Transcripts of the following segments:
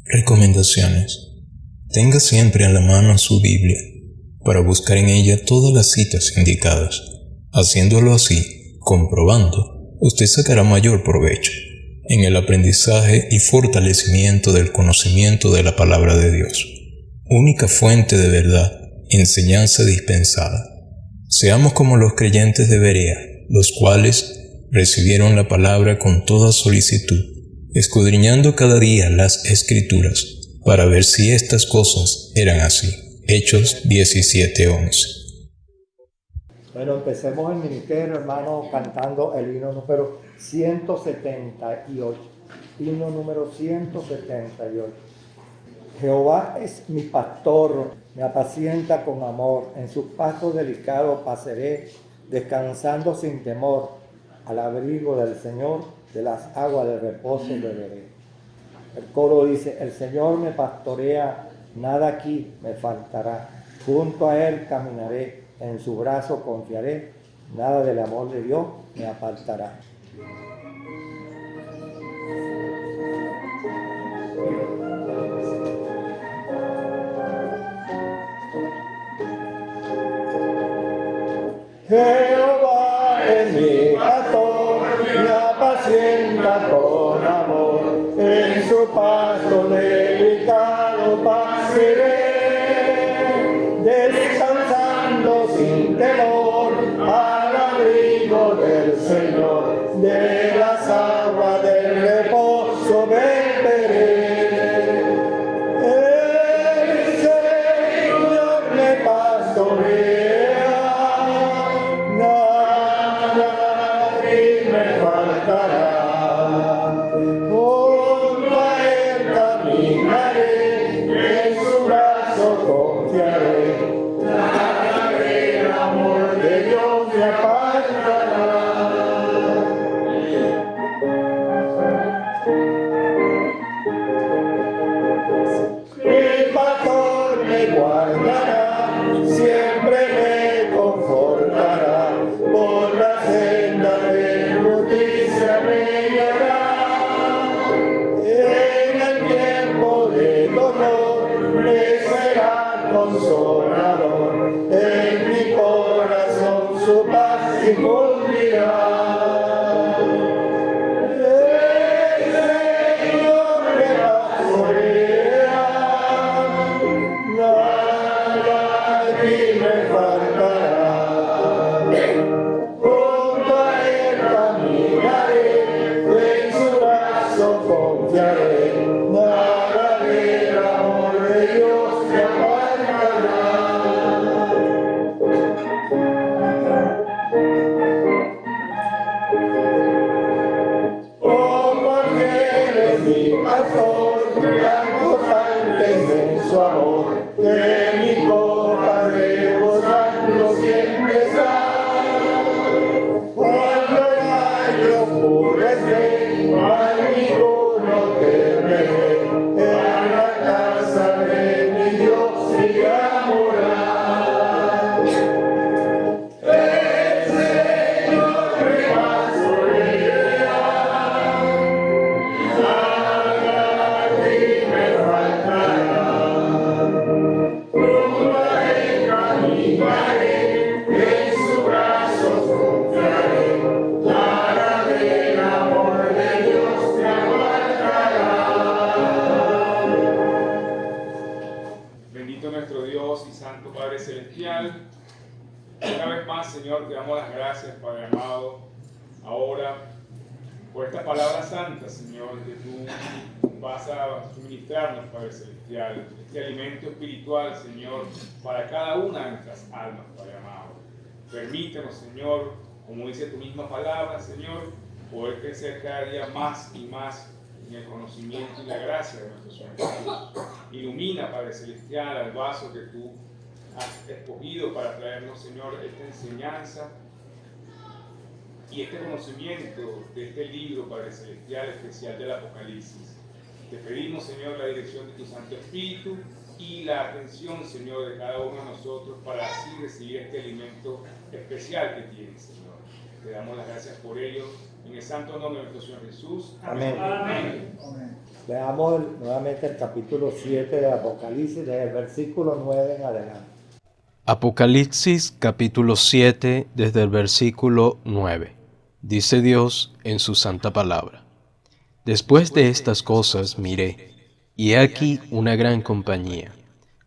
Recomendaciones. Tenga siempre a la mano su Biblia, para buscar en ella todas las citas indicadas. Haciéndolo así, comprobando, usted sacará mayor provecho en el aprendizaje y fortalecimiento del conocimiento de la palabra de Dios, única fuente de verdad, enseñanza dispensada. Seamos como los creyentes de Berea, los cuales recibieron la palabra con toda solicitud, escudriñando cada día las Escrituras, para ver si estas cosas eran así. Hechos 17:11. Bueno, empecemos el ministerio, hermano, cantando el himno número 178. Himno número 178. Jehová es mi pastor, me apacienta con amor, en sus pastos delicados pasaré, descansando sin temor, al abrigo del Señor, de las aguas de reposo beberé. El coro dice, el Señor me pastorea, nada aquí me faltará, junto a Él caminaré, en su brazo confiaré, nada del amor de Dios me apartará. Jehová es mi pastor, me apacienta con amor, en su pasto delicado pasaré, descansando sin temor, al abrigo del Señor, de las aguas del reposo beberé. El Señor me pastorea, junto a Él caminaré, en su brazo confiaré, nada del amor de Dios me apartará. Mi pastor me guardará, siempre me confortará, por la senda de justicia me guiará. En el tiempo de dolor me será consolador, en mi corazón su paz infundirá. Una vez más, Señor, te damos las gracias, Padre amado, ahora por esta palabra santa, Señor, que tú vas a suministrarnos, Padre Celestial, este alimento espiritual, Señor, para cada una de nuestras almas, Padre amado. Permítenos, Señor, como dice tu misma palabra, Señor, poder crecer cada día más y más en el conocimiento y la gracia de nuestro Señor Jesús. Ilumina, Padre Celestial, al vaso que tú has escogido para traernos, Señor, esta enseñanza y este conocimiento de este libro, Padre Celestial, especial del Apocalipsis. Te pedimos, Señor, la dirección de tu Santo Espíritu y la atención, Señor, de cada uno de nosotros para así recibir este alimento especial que tienes, Señor. Te damos las gracias por ello En el santo nombre de nuestro Señor Jesús. Amén. Amén. Veamos nuevamente el capítulo 7 de Apocalipsis, desde el versículo 9 en adelante. Apocalipsis capítulo 7 desde el versículo 9. Dice Dios en su santa palabra: Después de estas cosas miré, y he aquí una gran compañía,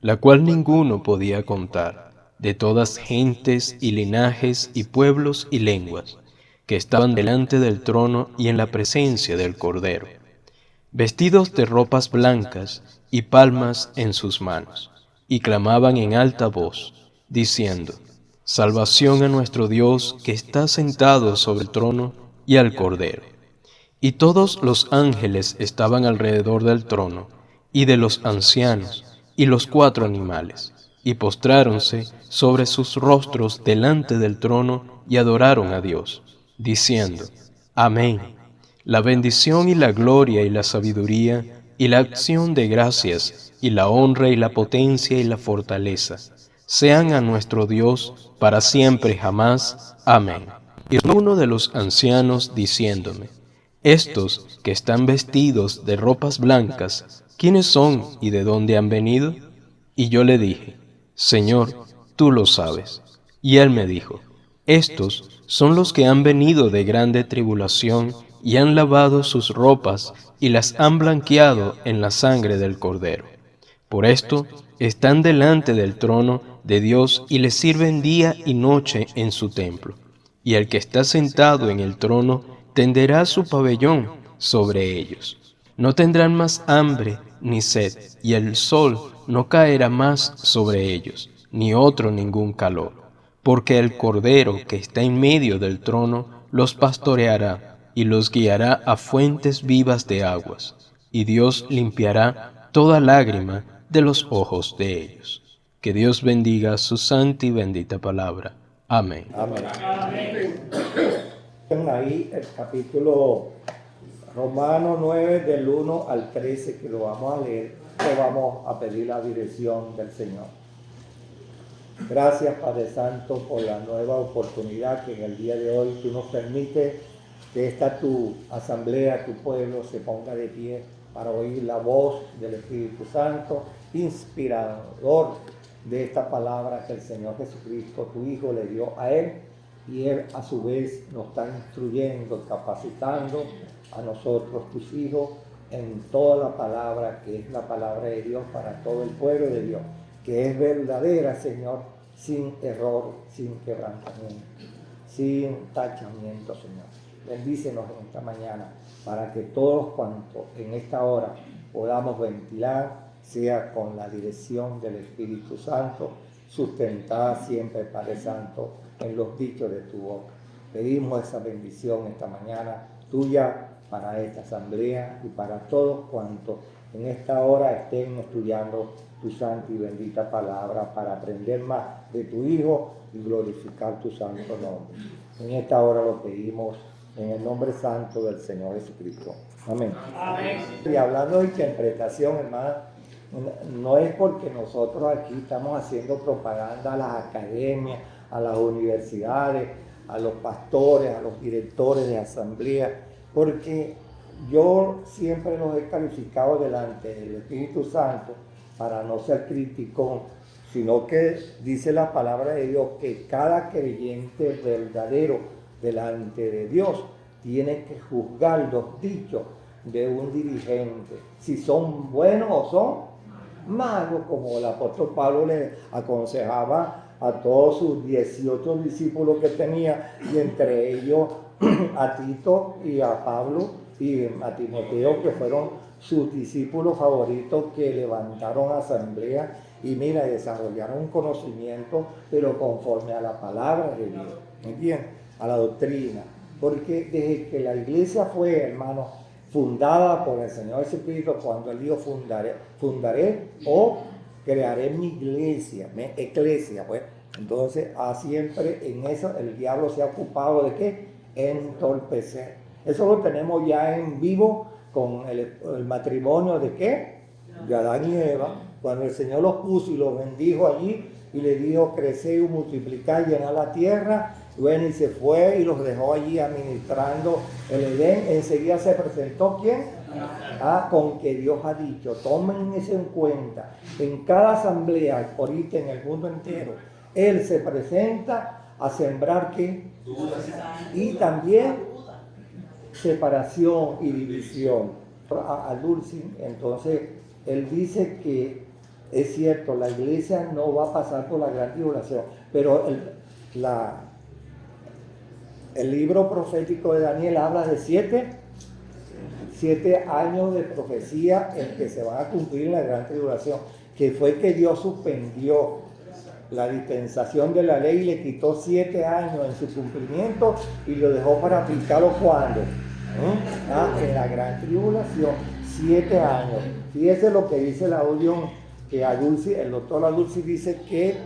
la cual ninguno podía contar, de todas gentes y linajes y pueblos y lenguas, que estaban delante del trono y en la presencia del Cordero, vestidos de ropas blancas y palmas en sus manos, y clamaban en alta voz, diciendo: Salvación a nuestro Dios que está sentado sobre el trono y al Cordero. Y todos los ángeles estaban alrededor del trono, y de los ancianos, y los 4 animales, y postráronse sobre sus rostros delante del trono, y adoraron a Dios, diciendo: Amén. La bendición y la gloria y la sabiduría, y la acción de gracias, y la honra y la potencia y la fortaleza, sean a nuestro Dios para siempre jamás. Amén. Y uno de los ancianos diciéndome: Estos que están vestidos de ropas blancas, ¿quiénes son y de dónde han venido? Y yo le dije: Señor, tú lo sabes. Y él me dijo: Estos son los que han venido de grande tribulación y han lavado sus ropas y las han blanqueado en la sangre del Cordero. Por esto están delante del trono de Dios y le sirven día y noche en su templo. Y el que está sentado en el trono tenderá su pabellón sobre ellos. No tendrán más hambre ni sed, y el sol no caerá más sobre ellos, ni otro ningún calor, porque el Cordero que está en medio del trono los pastoreará y los guiará a fuentes vivas de aguas, y Dios limpiará toda lágrima de los ojos de ellos. Que Dios bendiga su santa y bendita palabra. Amén. Amén. Ahí el capítulo Romanos 9 del 1 al 13, que lo vamos a leer, que vamos a pedir la dirección del Señor. Gracias, Padre Santo, por la nueva oportunidad que en el día de hoy tú nos permites que esta tu asamblea, tu pueblo, se ponga de pie para oír la voz del Espíritu Santo, inspirador de esta palabra que el Señor Jesucristo, tu Hijo, le dio a Él, y Él a su vez nos está instruyendo, capacitando a nosotros, tus hijos, en toda la palabra que es la palabra de Dios para todo el pueblo de Dios, que es verdadera, Señor, sin error, sin quebrantamiento, sin tachamiento, Señor. Bendícenos en esta mañana para que todos cuantos en esta hora podamos ventilar, sea con la dirección del Espíritu Santo, sustentada siempre, Padre Santo, en los dichos de tu boca. Pedimos esa bendición esta mañana tuya para esta asamblea y para todos cuantos en esta hora estén estudiando tu santa y bendita palabra para aprender más de tu Hijo y glorificar tu santo nombre. En esta hora lo pedimos en el nombre santo del Señor Jesucristo. Amén. Amén. Y hablando de interpretación, hermana, no es porque nosotros aquí estamos haciendo propaganda a las academias, a las universidades, a los pastores, a los directores de asamblea, porque yo siempre los he calificado delante del Espíritu Santo para no ser crítico, sino que dice la palabra de Dios que cada creyente verdadero delante de Dios tiene que juzgar los dichos de un dirigente, si son buenos o son malos, como el apóstol Pablo le aconsejaba a todos sus 18 discípulos que tenía, y entre ellos a Tito y a Pablo y a Timoteo, que fueron sus discípulos favoritos, que levantaron asamblea y mira, desarrollaron un conocimiento, pero conforme a la palabra de Dios, ¿entiendes? A la doctrina, porque desde que la iglesia fue, hermano, fundada por el Señor Jesucristo, cuando Él dijo fundaré o crearé mi iglesia, mi eclesia, pues, entonces siempre en eso el diablo se ha ocupado de ¿qué? Entorpecer. Eso lo tenemos ya en vivo con el matrimonio de ¿qué? De Adán y Eva, cuando el Señor los puso y los bendijo allí y le dijo: crecer y multiplicar, llenar la tierra Bueno, y se fue y los dejó allí administrando el Edén. Enseguida se presentó, ¿quién? Con que Dios ha dicho. Tomen eso en cuenta. En cada asamblea, ahorita en el mundo entero, Él se presenta a sembrar, ¿qué? Y también separación y división. A Dulce, entonces, él dice que es cierto, la iglesia no va a pasar por la gran tribulación, pero el libro profético de Daniel habla de 7 años de profecía en que se van a cumplir la gran tribulación, que fue que Dios suspendió la dispensación de la ley y le quitó 7 años en su cumplimiento y lo dejó para aplicarlo cuando en la gran tribulación, 7 años. Fíjese lo que dice el audio, que el doctor Adulci dice que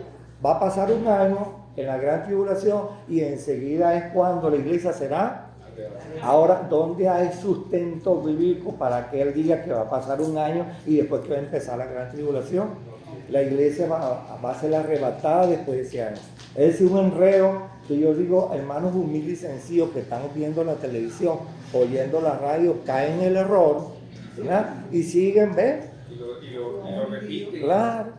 va a pasar un año en la gran tribulación y enseguida es cuando la iglesia será. Ahora, ¿dónde hay sustento bíblico para que él diga que va a pasar un año y después que va a empezar la gran tribulación? La iglesia va a ser arrebatada después de ese año. Es decir, un enredo que yo digo, hermanos humildes y sencillos que están viendo la televisión, oyendo la radio, caen en el error, ¿verdad? Y siguen, ¿ves? Y lo repiten. Claro.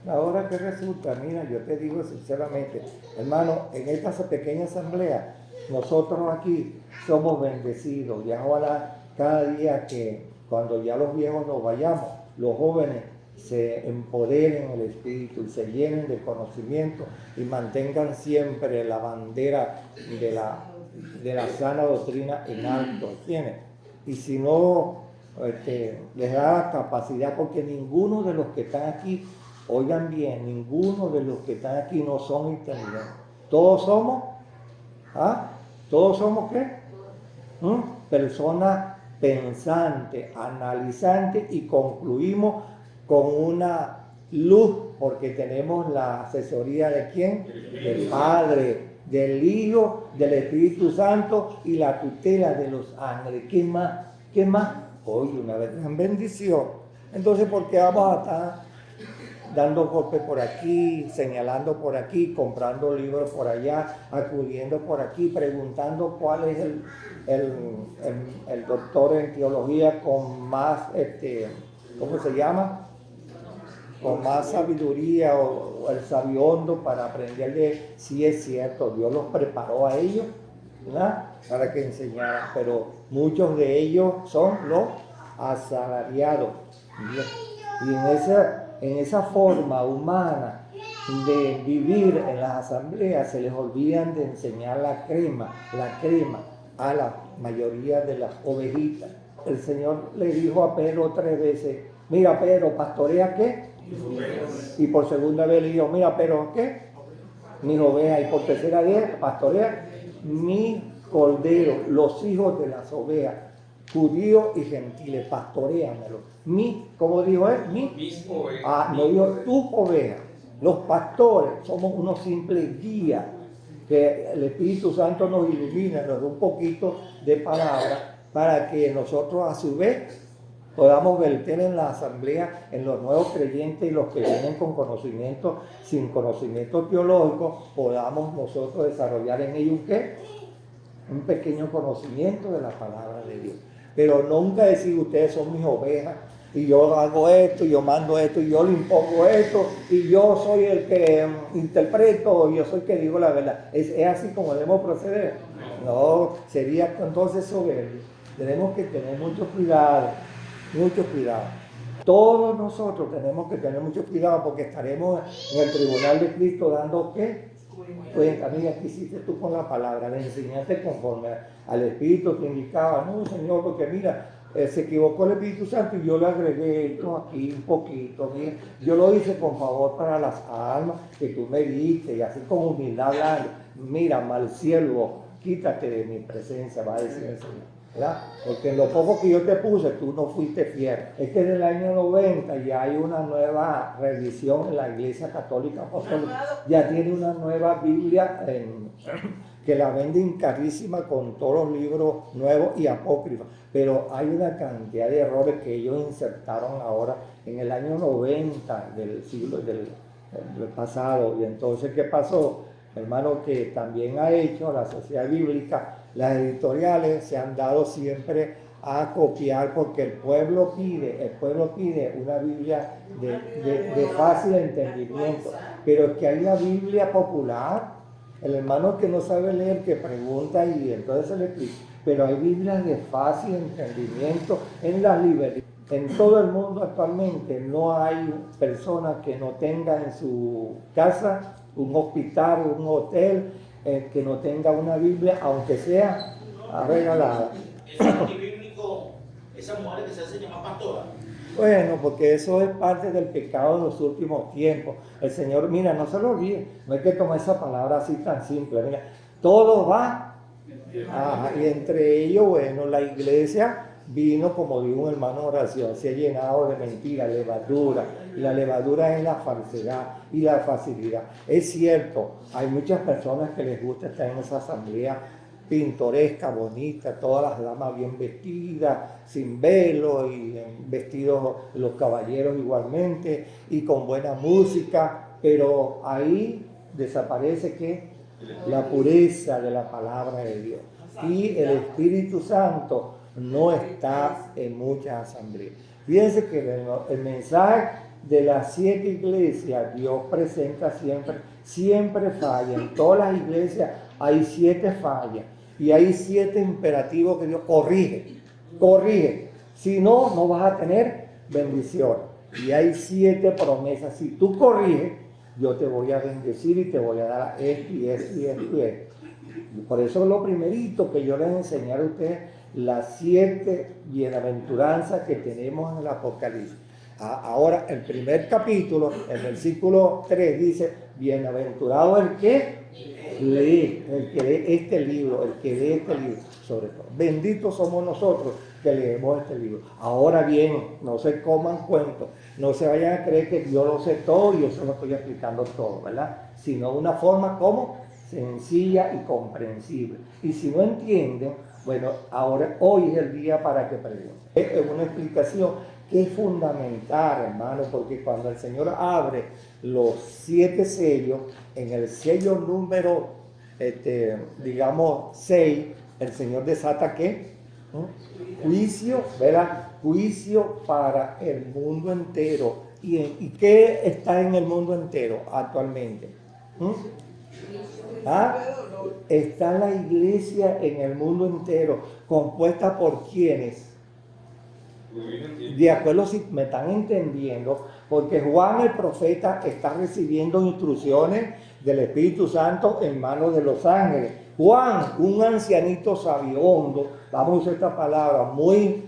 Ahora, ¿qué resulta? Mira, yo te digo sinceramente, hermano, en esta pequeña asamblea, nosotros aquí somos bendecidos. Y ahora, cada día que cuando ya los viejos nos vayamos, los jóvenes se empoderen en el espíritu y se llenen de conocimiento y mantengan siempre la bandera de la sana doctrina en alto, ¿entiendes? Y si no les da la capacidad, porque ninguno de los que están aquí, oigan bien, ninguno de los que están aquí no son inteligentes. Todos somos, ¿todos somos qué? Personas pensantes, analizantes, y concluimos con una luz, porque tenemos la asesoría de ¿quién? Del Padre, del Hijo, del Espíritu Santo y la tutela de los ángeles. ¿Qué más? ¿Qué más? Oye, una gran bendición. Entonces, ¿por qué vamos a estar dando golpes por aquí, señalando por aquí, comprando libros por allá, acudiendo por aquí, preguntando cuál es el doctor en teología con más, ¿cómo se llama? Con más sabiduría o el sabiondo para aprenderle si es cierto? Dios los preparó a ellos, ¿verdad? Para que enseñaran, pero muchos de ellos son los asalariados. Y en esa forma humana de vivir en las asambleas se les olvidan de enseñar la crema a la mayoría de las ovejitas. El Señor le dijo a Pedro 3 veces, mira Pedro, ¿pastorea qué? Y por segunda vez le dijo, mira Pedro, ¿qué? Mis ovejas. Y por tercera vez, pastorea mis corderos, los hijos de las ovejas, judíos y gentiles, pastoreamelo. ¿Cómo dijo él? Mis ovejas. No dijo tus ovejas. Los pastores somos unos simples guías, que el Espíritu Santo nos ilumina, nos da un poquito de palabra para que nosotros a su vez podamos verter en la asamblea, en los nuevos creyentes y los que vienen con conocimiento, sin conocimiento teológico, podamos nosotros desarrollar en ellos ¿qué? Un pequeño conocimiento de la palabra de Dios. Pero nunca decir ustedes son mis ovejas y yo hago esto, yo mando esto, y yo le impongo esto, y yo soy el que interpreto, yo soy el que digo la verdad. ¿Es así como debemos proceder? No, sería entonces soberbio. Tenemos que tener mucho cuidado. Mucho cuidado. Todos nosotros tenemos que tener mucho cuidado porque estaremos en el tribunal de Cristo dando ¿qué? Cuenta. Mira, ¿qué hiciste tú con la palabra? Le enseñaste conforme al Espíritu que indicaba. No, Señor, porque mira, se equivocó el Espíritu Santo y yo le agregué esto aquí un poquito. Mira, yo lo hice con favor para las almas que tú me diste y así con humildad hablando. Mira, mal siervo, quítate de mi presencia, va a decir el Señor. ¿Verdad? Porque en lo poco que yo te puse, tú no fuiste fiel. Es que en el año 90 ya hay una nueva revisión en la Iglesia Católica Apostólica. Ya tiene una nueva Biblia que la venden carísima con todos los libros nuevos y apócrifos. Pero hay una cantidad de errores que ellos insertaron ahora en el año 90 del siglo del pasado. Y entonces, ¿qué pasó? hermano, que también ha hecho la Sociedad Bíblica, las editoriales se han dado siempre a copiar porque el pueblo pide una Biblia de fácil entendimiento, pero es que hay la Biblia popular, el hermano que no sabe leer, que pregunta y entonces se le explica, pero hay Biblias de fácil entendimiento en las librerías. En todo el mundo actualmente no hay persona que no tenga en su casa un hospital, un hotel, que no tenga una Biblia, aunque sea regalada. Esa mujer que se hace llamar pastora. Bueno, porque eso es parte del pecado de los últimos tiempos. El Señor, mira, no se lo olvide, no hay que tomar esa palabra así tan simple. Mira, todo va. Y entre ellos, bueno, la iglesia vino, como dijo un hermano en oración, se ha llenado de mentira, levadura. Y la levadura es la falsedad y la facilidad. Es cierto, hay muchas personas que les gusta estar en esa asamblea pintoresca, bonita, todas las damas bien vestidas, sin velo y vestidos los caballeros igualmente y con buena música, pero ahí desaparece ¿qué? La pureza de la palabra de Dios. Y el Espíritu Santo no está en muchas asambleas. Fíjense que el mensaje de las 7 iglesias Dios presenta siempre falla. En todas las iglesias hay 7 fallas y hay 7 imperativos que Dios corrige. Si no, no vas a tener bendición. Y hay 7 promesas. Si tú corriges, yo te voy a bendecir y te voy a dar esto y esto y esto y esto. Y por eso lo primerito que yo les enseñé a ustedes, las 7 bienaventuranzas que tenemos en el Apocalipsis. Ahora, el primer capítulo, el versículo 3 dice, bienaventurado el que lee, el que lee este libro, sobre todo. Benditos somos nosotros que leemos este libro. Ahora bien, no se coman cuentos, no se vayan a creer que yo lo sé todo y yo se lo estoy explicando todo, ¿verdad? Sino de una forma como sencilla y comprensible. Y si no entienden, bueno, hoy es el día para que pregunten. Es una explicación que es fundamental, hermano, porque cuando el Señor abre los 7 sellos, en el sello número, 6, el Señor desata ¿qué? Juicio, ¿verdad? Juicio para el mundo entero. ¿Y qué está en el mundo entero actualmente? Está la iglesia en el mundo entero, compuesta por quienes, de acuerdo, si me están entendiendo, porque Juan el profeta está recibiendo instrucciones del Espíritu Santo en manos de los ángeles. Juan, un ancianito sabiondo, vamos a usar esta palabra, muy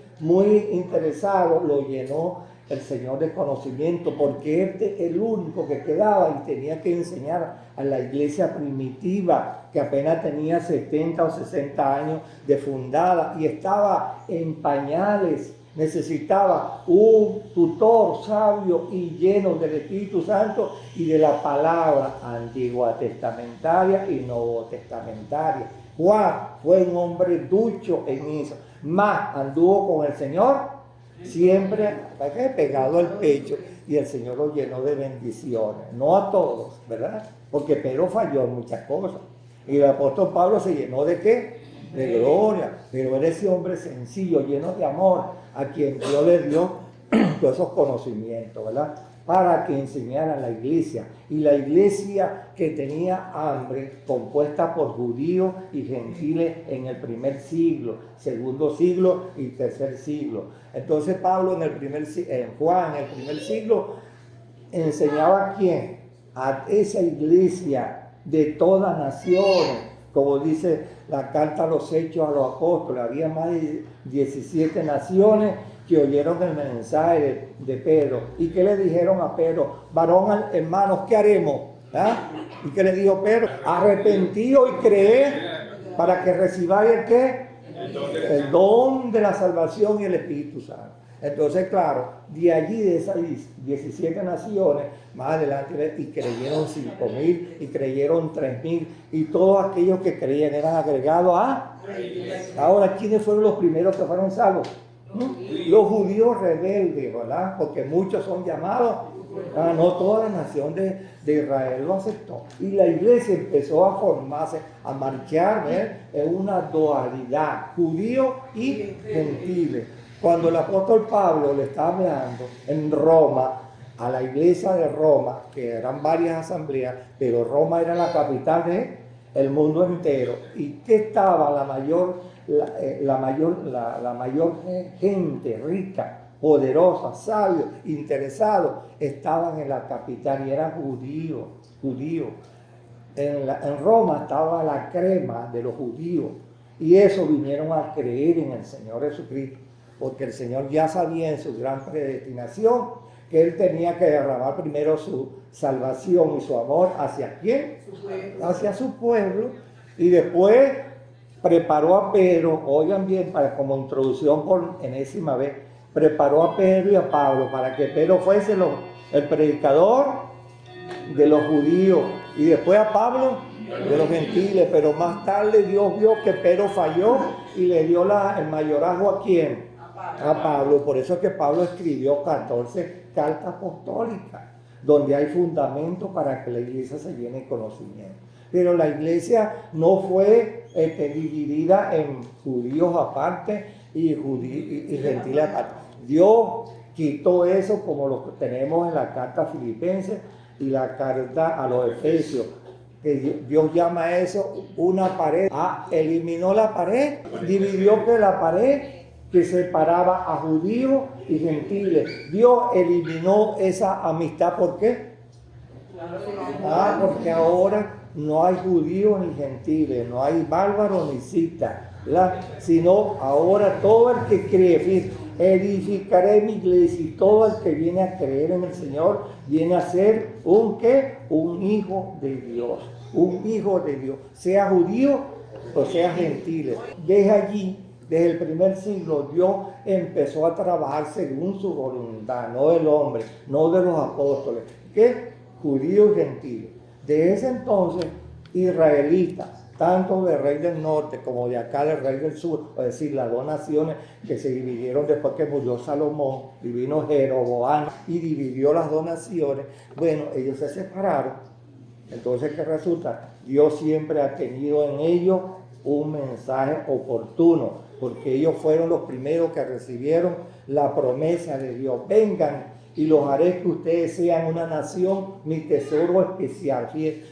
interesado, lo llenó el Señor de conocimiento, porque este es el único que quedaba y tenía que enseñar a la iglesia primitiva, que apenas tenía 70 o 60 años de fundada y estaba en pañales. Necesitaba un tutor sabio y lleno del Espíritu Santo y de la palabra antigua testamentaria y nuevo testamentaria. Juan fue un hombre ducho en eso, más anduvo con el Señor siempre pegado al pecho y el Señor lo llenó de bendiciones, no a todos, ¿verdad? Porque Pedro falló en muchas cosas y el apóstol Pablo se llenó ¿de qué? De gloria, pero era ese hombre sencillo, lleno de amor, a quien Dios le dio todos esos conocimientos, ¿verdad? Para que enseñara a la iglesia. Y la iglesia que tenía hambre, compuesta por judíos y gentiles en el primer siglo, segundo siglo y tercer siglo. Entonces Pablo Juan en el primer siglo enseñaba a quién, a esa iglesia de todas naciones, como dice la carta a los Hechos a los Apóstoles. Había más de 17 naciones que oyeron el mensaje de Pedro. ¿Y qué le dijeron a Pedro? Varón, hermanos, ¿qué haremos? ¿Y qué le dijo Pedro? Arrepentidos y creed para que recibáis el ¿qué? El don de la salvación y el Espíritu Santo. Entonces, claro, de allí, de esas 17 naciones, más adelante, y creyeron 5,000, y creyeron 3,000, y todos aquellos que creían eran agregados a... Ahora, ¿quiénes fueron los primeros que fueron salvos? Los judíos rebeldes, ¿verdad? Porque muchos son llamados, no toda la nación de Israel lo aceptó. Y la iglesia empezó a formarse, a marchar, en una dualidad, judíos y gentiles. Cuando el apóstol Pablo le estaba hablando en Roma, a la iglesia de Roma, que eran varias asambleas, pero Roma era la capital del mundo entero, y que estaba la mayor gente rica, poderosa, sabios, interesados, estaban en la capital y eran judíos. En Roma estaba la crema de los judíos, y eso vinieron a creer en el Señor Jesucristo, porque el Señor ya sabía en su gran predestinación que Él tenía que derramar primero su salvación y su amor ¿hacia quién? Hacia su pueblo, y después preparó a Pedro, oigan bien, como introducción por enésima vez, preparó a Pedro y a Pablo para que Pedro fuese el predicador de los judíos y después a Pablo de los gentiles, pero más tarde Dios vio que Pedro falló y le dio el mayorazgo ¿a quién? A Pablo. Por eso es que Pablo escribió 14 cartas apostólicas, donde hay fundamento para que la iglesia se llene de conocimiento. Pero la iglesia no fue dividida en judíos aparte y gentiles aparte. Dios quitó eso como lo tenemos en la carta a Filipenses y la carta a los Efesios. Dios llama a eso una pared. Eliminó la pared, dividió que la pared que separaba a judíos y gentiles. Dios eliminó esa amistad. ¿Por qué? Porque ahora no hay judíos ni gentiles, no hay bárbaros ni cita, sino ahora todo el que cree, edificaré mi iglesia, y todo el que viene a creer en el Señor viene a ser un hijo de Dios, sea judío o sea gentil. Desde allí, desde el primer siglo, Dios empezó a trabajar según su voluntad, no del hombre, no de los apóstoles, que judíos y gentiles. De ese entonces, israelitas, tanto del rey del norte como de acá del rey del sur, es decir, las dos naciones que se dividieron después que murió Salomón y vino Jeroboam y dividió las dos naciones. Bueno, ellos se separaron. Entonces, ¿qué resulta? Dios siempre ha tenido en ellos un mensaje oportuno, porque ellos fueron los primeros que recibieron la promesa de Dios. Vengan y los haré que ustedes sean una nación, mi tesoro especial. Fíjense,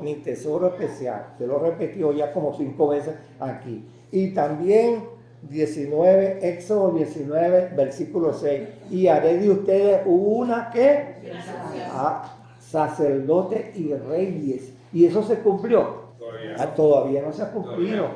mi tesoro especial. Se lo repetió ya como 5 veces aquí. Y también Éxodo 19, versículo 6. Y haré de ustedes una sacerdotes y reyes. Y eso se cumplió. Todavía no se ha cumplido.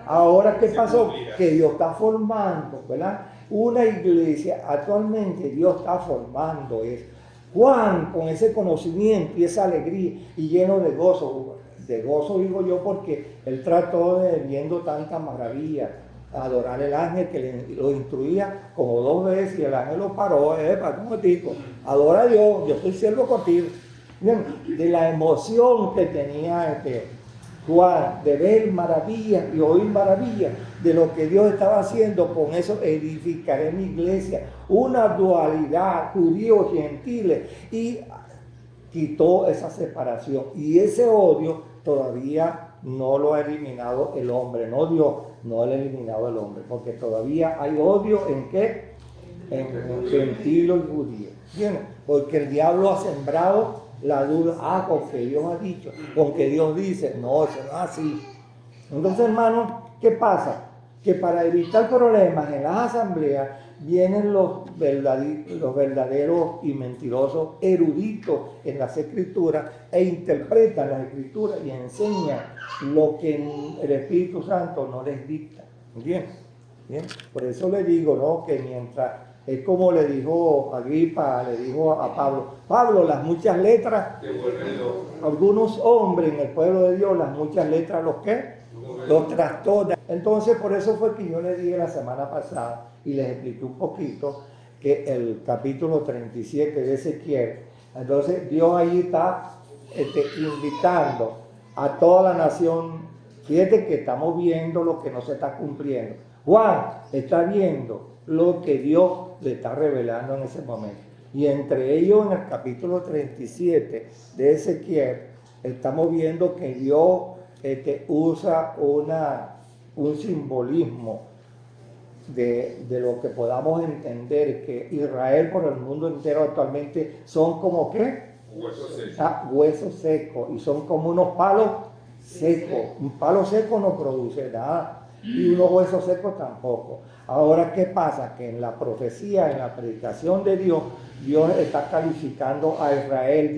Ahora, ¿qué pasó? Que Dios está formando, ¿verdad? Una iglesia. Actualmente Dios está formando eso. Juan, con ese conocimiento y esa alegría y lleno de gozo digo yo, porque él trató de, viendo tantas maravillas, adorar al ángel que lo instruía como 2 veces, y el ángel lo paró, para un momentico, adora a Dios, yo estoy siervo contigo. Bien, de la emoción que tenía Juan, de ver maravillas y oír maravillas de lo que Dios estaba haciendo. Con eso edificaré mi iglesia, una dualidad, judíos y gentiles, y quitó esa separación, y ese odio todavía no lo ha eliminado el hombre, no Dios, no lo ha eliminado el hombre, porque todavía hay odio en ¿qué? En gentiles y judíos. Bien, porque el diablo ha sembrado la duda, con que Dios ha dicho, con que Dios dice, no, eso no es así. Entonces, hermanos, ¿qué pasa? Que para evitar problemas en las asambleas vienen los verdaderos y mentirosos eruditos en las escrituras e interpretan las escrituras y enseñan lo que el Espíritu Santo no les dicta. ¿Bien? Por eso le digo, ¿no? Que mientras, es como le dijo Agripa, le dijo a Pablo, las muchas letras, algunos hombres en el pueblo de Dios, las muchas letras, los trastornan. Entonces, por eso fue que yo le dije la semana pasada y les expliqué un poquito que el capítulo 37 de Ezequiel, entonces Dios ahí está invitando a toda la nación. Fíjate que estamos viendo lo que no se está cumpliendo. Juan está viendo lo que Dios le está revelando en ese momento. Y entre ellos, en el capítulo 37 de Ezequiel, estamos viendo que Dios usa un simbolismo de lo que podamos entender, que Israel por el mundo entero actualmente son como ¿qué? Huesos secos, y son como unos palos secos. Un palo seco no produce nada, y unos huesos secos tampoco. Ahora, ¿qué pasa? Que en la profecía, en la predicación de Dios, Dios está calificando a Israel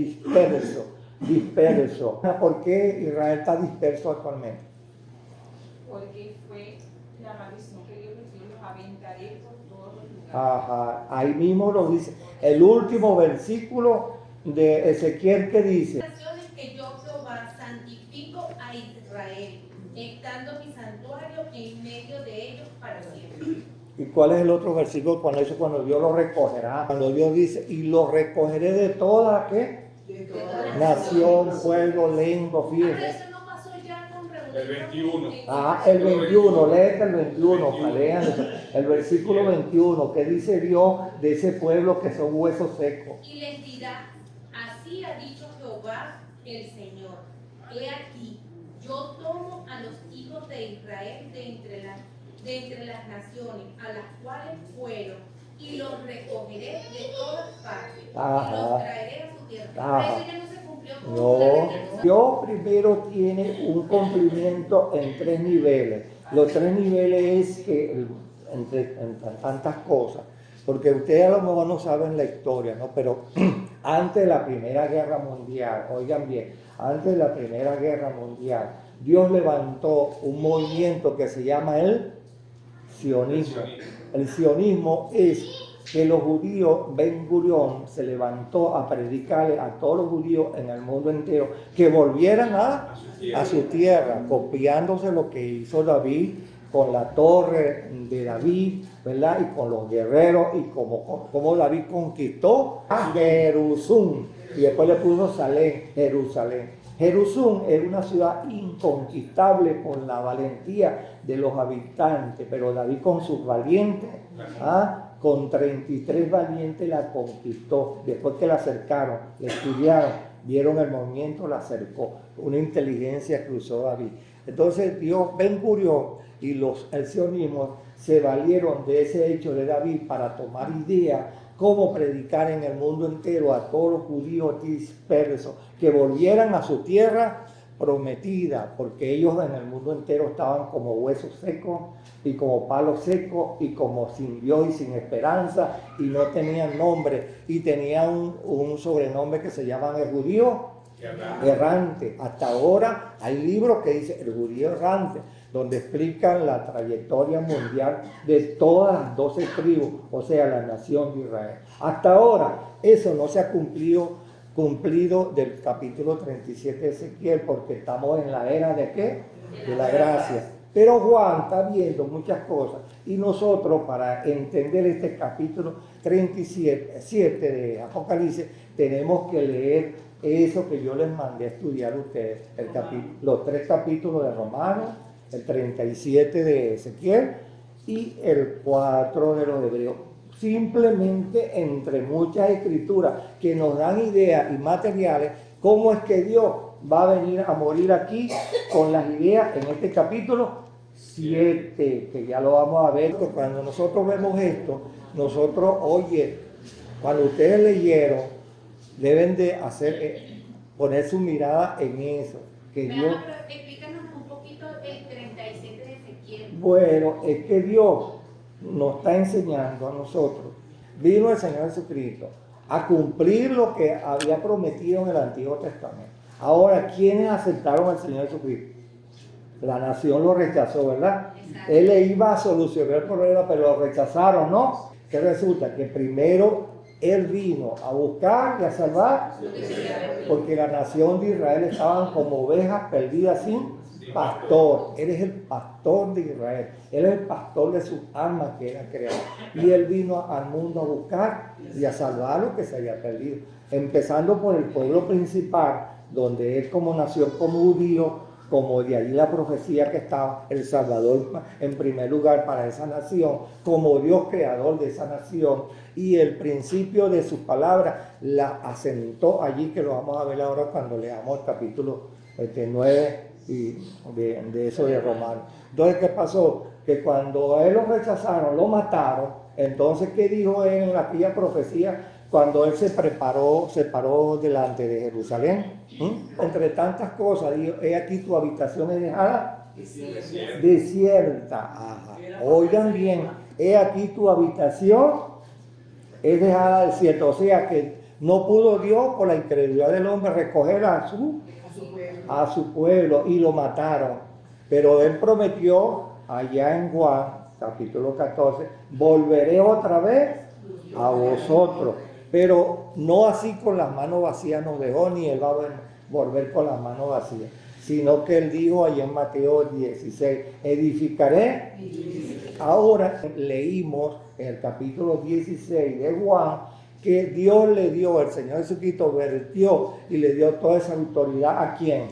disperso. ¿Por qué Israel está disperso actualmente? Porque fue la maldición que Dios les dio, los aventaré por todos los lugares. Ajá, ahí mismo lo dice. El último versículo de Ezequiel, que dice: Naciones que yo Jehová santifico a Israel, estando mi santuario en medio de ellos para siempre. ¿Y cuál es el otro versículo? Cuando Dios lo recogerá. Cuando Dios dice: y lo recogeré de toda, ¿qué? Nación, pueblo, lengua, Pero fíjate. eso no pasó ya con El 21. El 21, léete el 21, lean eso. El versículo 21, ¿qué dice Dios de ese pueblo que son huesos secos? Y les dirá: así ha dicho Jehová el Señor, he aquí, yo tomo a los hijos de Israel de entre las naciones a las cuales fueron, y los recogeré de todas partes, y los traeré a su tierra. Pero eso ya no se cumplió con No, Dios primero tiene un cumplimiento en 3 niveles. Los 3 niveles es que, entre tantas cosas, porque ustedes a lo mejor no saben la historia, ¿no? Pero antes de la Primera Guerra Mundial, oigan bien, antes de la Primera Guerra Mundial, Dios levantó un movimiento que se llama el sionismo. El sionismo es que los judíos, Ben Gurión se levantó a predicarle a todos los judíos en el mundo entero que volvieran a su tierra, copiándose lo que hizo David con la torre de David, ¿verdad? Y con los guerreros, y como David conquistó a Jerusalén, y después le puso Jerusalén. Jerusalén era una ciudad inconquistable por la valentía de los habitantes, pero David con sus valientes, con 33 valientes la conquistó. Después que la acercaron, la estudiaron, vieron el movimiento, la acercó. Una inteligencia cruzó David. Entonces Dios, Ben Gurión y el sionismo se valieron de ese hecho de David para tomar ideas cómo predicar en el mundo entero a todos los judíos dispersos que volvieran a su tierra prometida, porque ellos en el mundo entero estaban como huesos secos y como palos secos y como sin Dios y sin esperanza, y no tenían nombre, y tenían un sobrenombre que se llaman el judío errante. Hasta ahora hay libros que dicen el judío errante, donde explican la trayectoria mundial de todas las 12 tribus, o sea, la nación de Israel. Hasta ahora eso no se ha cumplido del capítulo 37 de Ezequiel, porque estamos en la era ¿de qué? De la gracia. Pero Juan está viendo muchas cosas, y nosotros, para entender este capítulo 37 de Apocalipsis, tenemos que leer eso que yo les mandé a estudiar a ustedes, los 3 capítulos de Romanos, el 37 de Ezequiel y el 4 de los Hebreos. Simplemente entre muchas escrituras que nos dan ideas y materiales, cómo es que Dios va a venir a morir aquí con las ideas en este capítulo 7, que ya lo vamos a ver. Cuando nosotros vemos esto, nosotros, cuando ustedes leyeron, deben de poner su mirada en eso. Que Dios, pero explícanos un poquito el 37 de Ezequiel. bueno, es que Dios nos está enseñando a nosotros. Vino el Señor Jesucristo a cumplir lo que había prometido en el Antiguo Testamento. Ahora, ¿quiénes aceptaron al Señor Jesucristo? La nación lo rechazó, ¿verdad? Exacto. Él le iba a solucionar el problema, pero lo rechazaron, ¿no? ¿Qué resulta? Que primero Él vino a buscar y a salvar, porque la nación de Israel estaban como ovejas perdidas sin pastor. Él es el pastor de Israel. Él es el pastor de sus almas que eran creadas. Y Él vino al mundo a buscar y a salvar lo que se había perdido. Empezando por el pueblo principal, donde Él como nación, como judío, como de allí la profecía que estaba el Salvador en primer lugar para esa nación, como Dios creador de esa nación, y el principio de sus palabras la asentó allí, que lo vamos a ver ahora cuando leamos el capítulo 9 y de eso de Romanos. Entonces, ¿qué pasó? Que cuando a él lo rechazaron, lo mataron. Entonces, ¿qué dijo él en aquella profecía? Cuando él se paró delante de Jerusalén, entre tantas cosas, dijo: he aquí tu habitación es dejada desierta. Ajá. Oigan bien, he aquí tu habitación es dejada desierta. O sea que no pudo Dios, por la incredulidad del hombre, recoger a su pueblo, y lo mataron. Pero él prometió allá en Juan, capítulo 14, volveré otra vez a vosotros. Pero no así con las manos vacías nos dejó, ni él va a volver con las manos vacías, sino que él dijo allá en Mateo 16, edificaré. Ahora leímos en el capítulo 16 de Juan que Dios le dio, el Señor Jesucristo vertió y le dio toda esa autoridad. ¿A quién?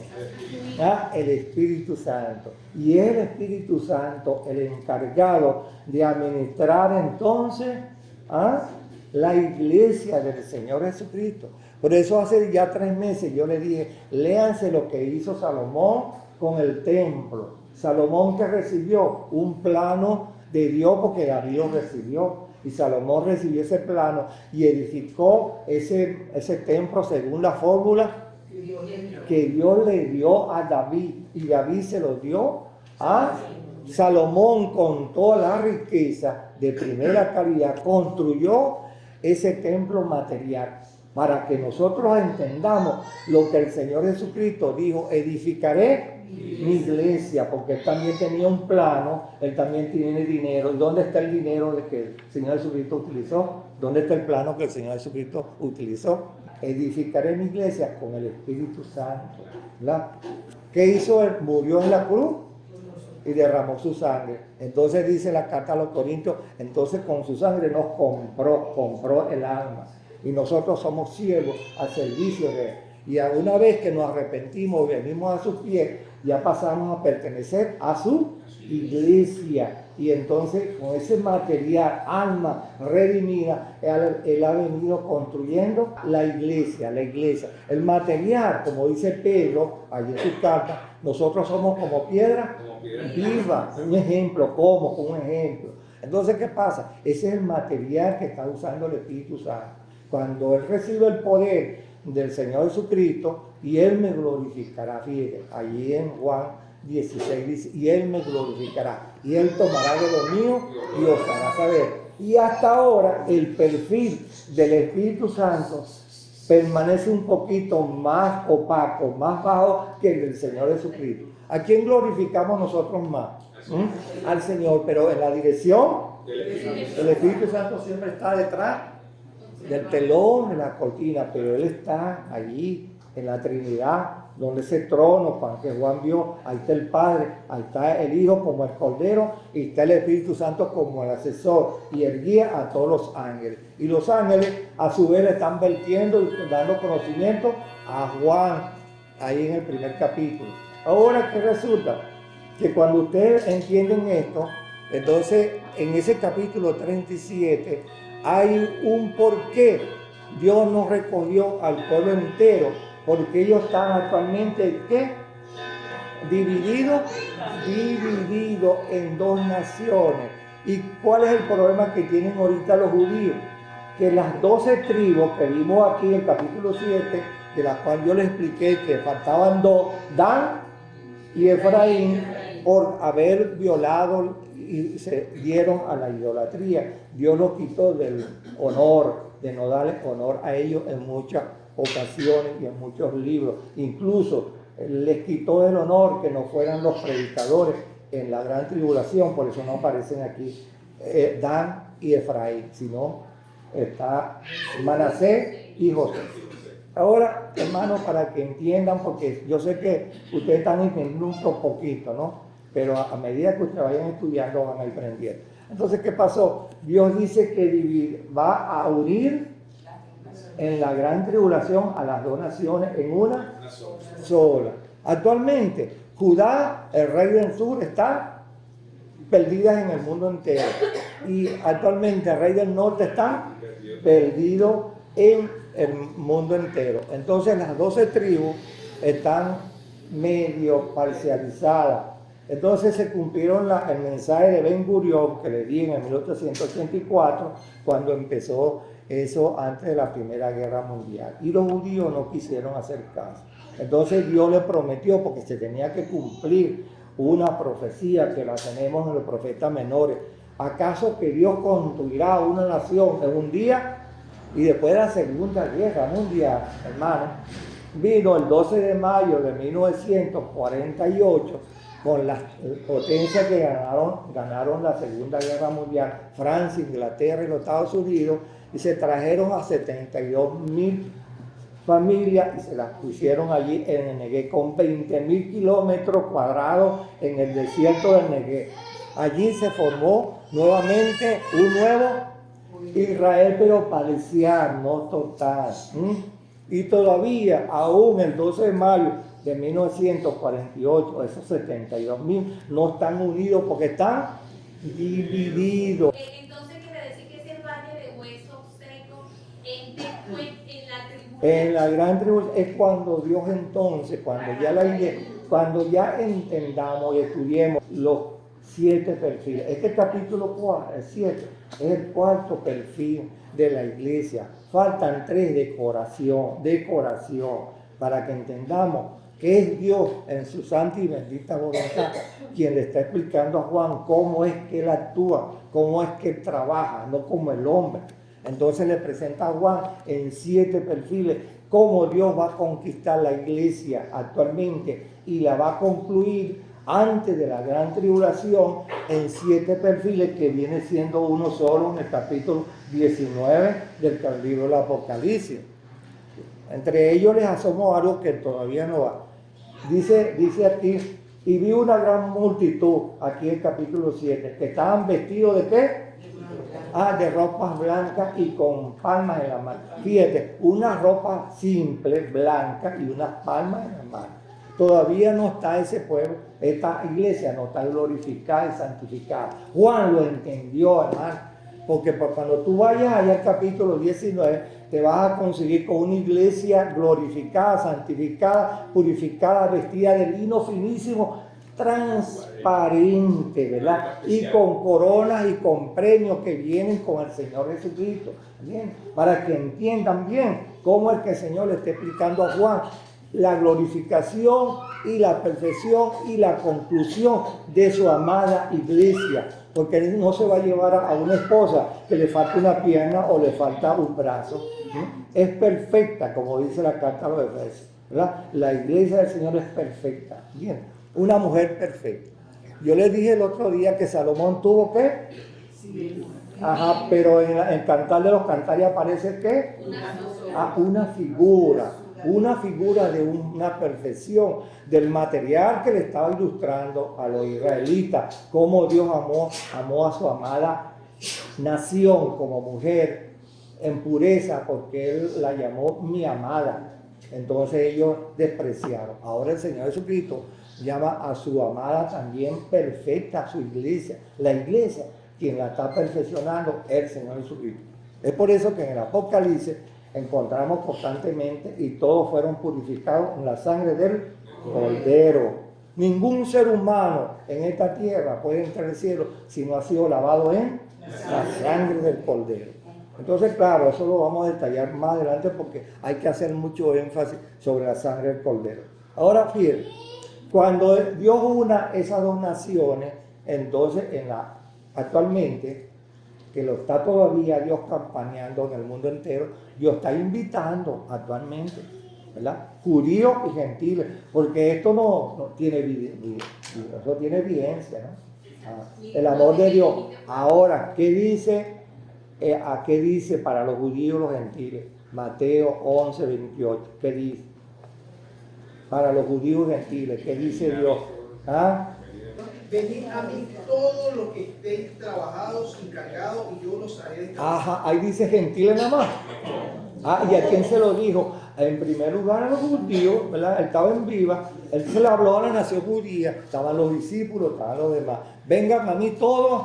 El Espíritu Santo. Y es el Espíritu Santo el encargado de administrar entonces la iglesia del Señor Jesucristo. Por eso hace ya 3 meses yo le dije: léanse lo que hizo Salomón con el templo. Salomón, que recibió un plano de Dios, porque David lo recibió, y Salomón recibió ese plano y edificó ese templo según la fórmula que Dios le dio a David, y David se lo dio a Salomón con toda la riqueza de primera calidad. Construyó ese templo material para que nosotros entendamos lo que el Señor Jesucristo dijo: edificaré mi iglesia, porque él también tenía un plano, él también tiene dinero. ¿Y dónde está el dinero de que el Señor Jesucristo utilizó? ¿Dónde está el plano que el Señor Jesucristo utilizó? Edificaré mi iglesia con el Espíritu Santo, ¿verdad? ¿Qué hizo él? Murió en la cruz y derramó su sangre. Entonces dice la carta a los Corintios, entonces con su sangre nos compró el alma. Y nosotros somos siervos al servicio de él. Y una vez que nos arrepentimos, venimos a sus pies, ya pasamos a pertenecer a su iglesia. Y entonces con ese material, alma redimida, él ha venido construyendo la iglesia. El material, como dice Pedro allí en su carta, nosotros somos como piedra viva. Un ejemplo, como un ejemplo. Entonces, ¿qué pasa? Ese es el material que está usando el Espíritu Santo. Cuando él recibe el poder del Señor Jesucristo, y él me glorificará, fíjate, allí en Juan 16 dice: y él me glorificará, y él tomará de lo mío y os hará saber. Y hasta ahora el perfil del Espíritu Santo permanece un poquito más opaco, más bajo que el del Señor Jesucristo. ¿A quién glorificamos nosotros más? Al Señor, pero en la dirección, el Espíritu Santo siempre está detrás del telón, de la cortina, pero él está allí en la Trinidad, donde ese trono que Juan vio, ahí está el Padre, ahí está el Hijo como el Cordero, y está el Espíritu Santo como el asesor y el guía a todos los ángeles. Y los ángeles a su vez le están vertiendo y dando conocimiento a Juan, ahí en el primer capítulo. Ahora, ¿qué resulta? Que cuando ustedes entienden esto, entonces en ese capítulo 37 hay un porqué. Dios no recogió al pueblo entero, porque ellos están actualmente, ¿qué? Divididos en 2 naciones. ¿Y cuál es el problema que tienen ahorita los judíos? Que las 12 tribus que vimos aquí en el capítulo 7, de las cuales yo les expliqué que faltaban 2, Dan y Efraín, por haber violado y se dieron a la idolatría. Dios los quitó del honor, de no darle honor a ellos en muchas ocasiones y en muchos libros. Incluso les quitó el honor que no fueran los predicadores en la gran tribulación. Por eso no aparecen aquí Dan y Efraín, sino está Manasés y José. Ahora, hermanos, para que entiendan, porque yo sé que ustedes están entendiendo un poquito, ¿no? Pero a medida que ustedes vayan estudiando van a ir aprendiendo. Entonces, ¿qué pasó? Dios dice que va a unir en la gran tribulación a las 2 naciones en una sola. Actualmente, Judá, el rey del sur, está perdidas en el mundo entero. Y actualmente el rey del norte está perdido en el mundo entero. Entonces las 12 tribus están medio parcializadas. Entonces se cumplieron el mensaje de Ben Gurión que le di en el 1884, cuando empezó eso antes de la Primera Guerra Mundial. Y los judíos no quisieron hacer caso. Entonces Dios le prometió, porque se tenía que cumplir una profecía que la tenemos en los profetas menores. ¿Acaso que Dios construirá una nación en un día? Y después de la Segunda Guerra Mundial, hermano, vino el 12 de mayo de 1948 con las potencias que ganaron la Segunda Guerra Mundial, Francia, Inglaterra y los Estados Unidos, y se trajeron a 72,000 familias y se las pusieron allí en el Negev con 20,000 kilómetros cuadrados en el desierto del Negev. Allí se formó nuevamente un nuevo Israel, pero parcial, no total. Y todavía, aún el 12 de mayo de 1948, esos 72,000 no están unidos porque están divididos. Entonces quiere decir que ese valle de huesos secos después en la tribu. En la gran tribu es cuando Dios entonces, cuando ya entendamos y estudiemos los 7 perfiles. Este capítulo 4, el 7, es el 4º perfil de la iglesia. Faltan 3, decoración, para que entendamos que es Dios en su santa y bendita voluntad quien le está explicando a Juan cómo es que él actúa, cómo es que él trabaja, no como el hombre. Entonces le presenta a Juan en 7 perfiles cómo Dios va a conquistar la iglesia actualmente y la va a concluir antes de la gran tribulación en 7 perfiles, que viene siendo uno solo en el capítulo 19 del libro del Apocalipsis. Entre ellos les asomo algo que todavía no va. Dice aquí, y vi una gran multitud, aquí en el capítulo 7, que estaban vestidos ¿de qué? De ropas blancas y con palmas en la mano. Fíjate, una ropa simple, blanca y unas palmas en la mano. Todavía no está ese pueblo, esta iglesia no está glorificada y santificada. Juan lo entendió, hermano, porque cuando tú vayas allá al capítulo 19, te vas a conseguir con una iglesia glorificada, santificada, purificada, vestida de lino finísimo, transparente, ¿verdad? Y con coronas y con premios que vienen con el Señor Jesucristo. Bien, para que entiendan bien cómo es que el Señor le está explicando a Juan la glorificación y la perfección y la conclusión de su amada iglesia, porque él no se va a llevar a una esposa que le falta una pierna o le falta un brazo. Es perfecta, como dice la carta a los Efesios, ¿verdad? La iglesia del Señor es perfecta. Bien, una mujer perfecta. Yo les dije el otro día que Salomón tuvo ¿qué? Ajá, pero en Cantar de los Cantares aparece ¿qué? Una figura de una perfección del material que le estaba ilustrando a los israelitas, cómo Dios amó a su amada nación como mujer en pureza, porque Él la llamó mi amada. Entonces ellos despreciaron. Ahora el Señor Jesucristo llama a su amada también perfecta, a su iglesia. La iglesia, quien la está perfeccionando, es el Señor Jesucristo. Es por eso que en el Apocalipsis encontramos constantemente y todos fueron purificados en la sangre del Cordero. Ningún ser humano en esta tierra puede entrar al cielo si no ha sido lavado en la sangre del Cordero. Entonces, claro, eso lo vamos a detallar más adelante porque hay que hacer mucho énfasis sobre la sangre del Cordero. Ahora, fíjense, cuando Dios una esas dos naciones, entonces actualmente, que lo está todavía Dios campaneando en el mundo entero, Dios está invitando actualmente, ¿verdad? Judíos y gentiles, porque esto no tiene eso tiene evidencia, ¿no? El amor de Dios. Ahora, ¿qué dice? ¿Qué dice para los judíos y los gentiles? Mateo 11, 28. ¿Qué dice? Para los judíos y gentiles, ¿qué dice Dios? Venid a mí todos los que estéis trabajados y cargados, y yo los haré descansar. Ajá, ahí dice gentiles nada más. ¿Y a quién se lo dijo? En primer lugar a los judíos, ¿verdad? Él estaba en viva, él se le habló a la nación judía, estaban los discípulos, estaban los demás. Vengan a mí todos.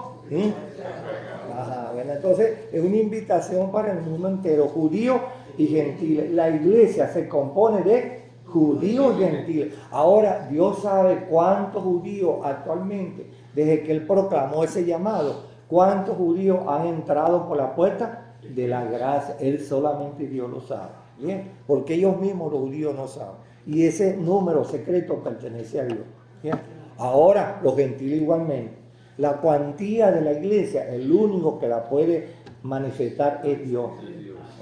Ajá, bueno, entonces es una invitación para el mundo entero, judíos y gentiles. La iglesia se compone de judíos y gentiles. Ahora, Dios sabe cuántos judíos actualmente, desde que Él proclamó ese llamado, cuántos judíos han entrado por la puerta de la gracia. Él solamente Dios lo sabe. Bien, porque ellos mismos los judíos no saben. Y ese número secreto pertenece a Dios. Bien, ahora los gentiles igualmente. La cuantía de la iglesia, el único que la puede manifestar es Dios.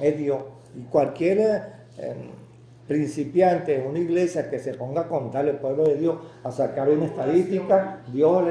Es Dios. Y cualquier principiante en una iglesia que se ponga a contar el pueblo de Dios, a sacar una estadística, Dios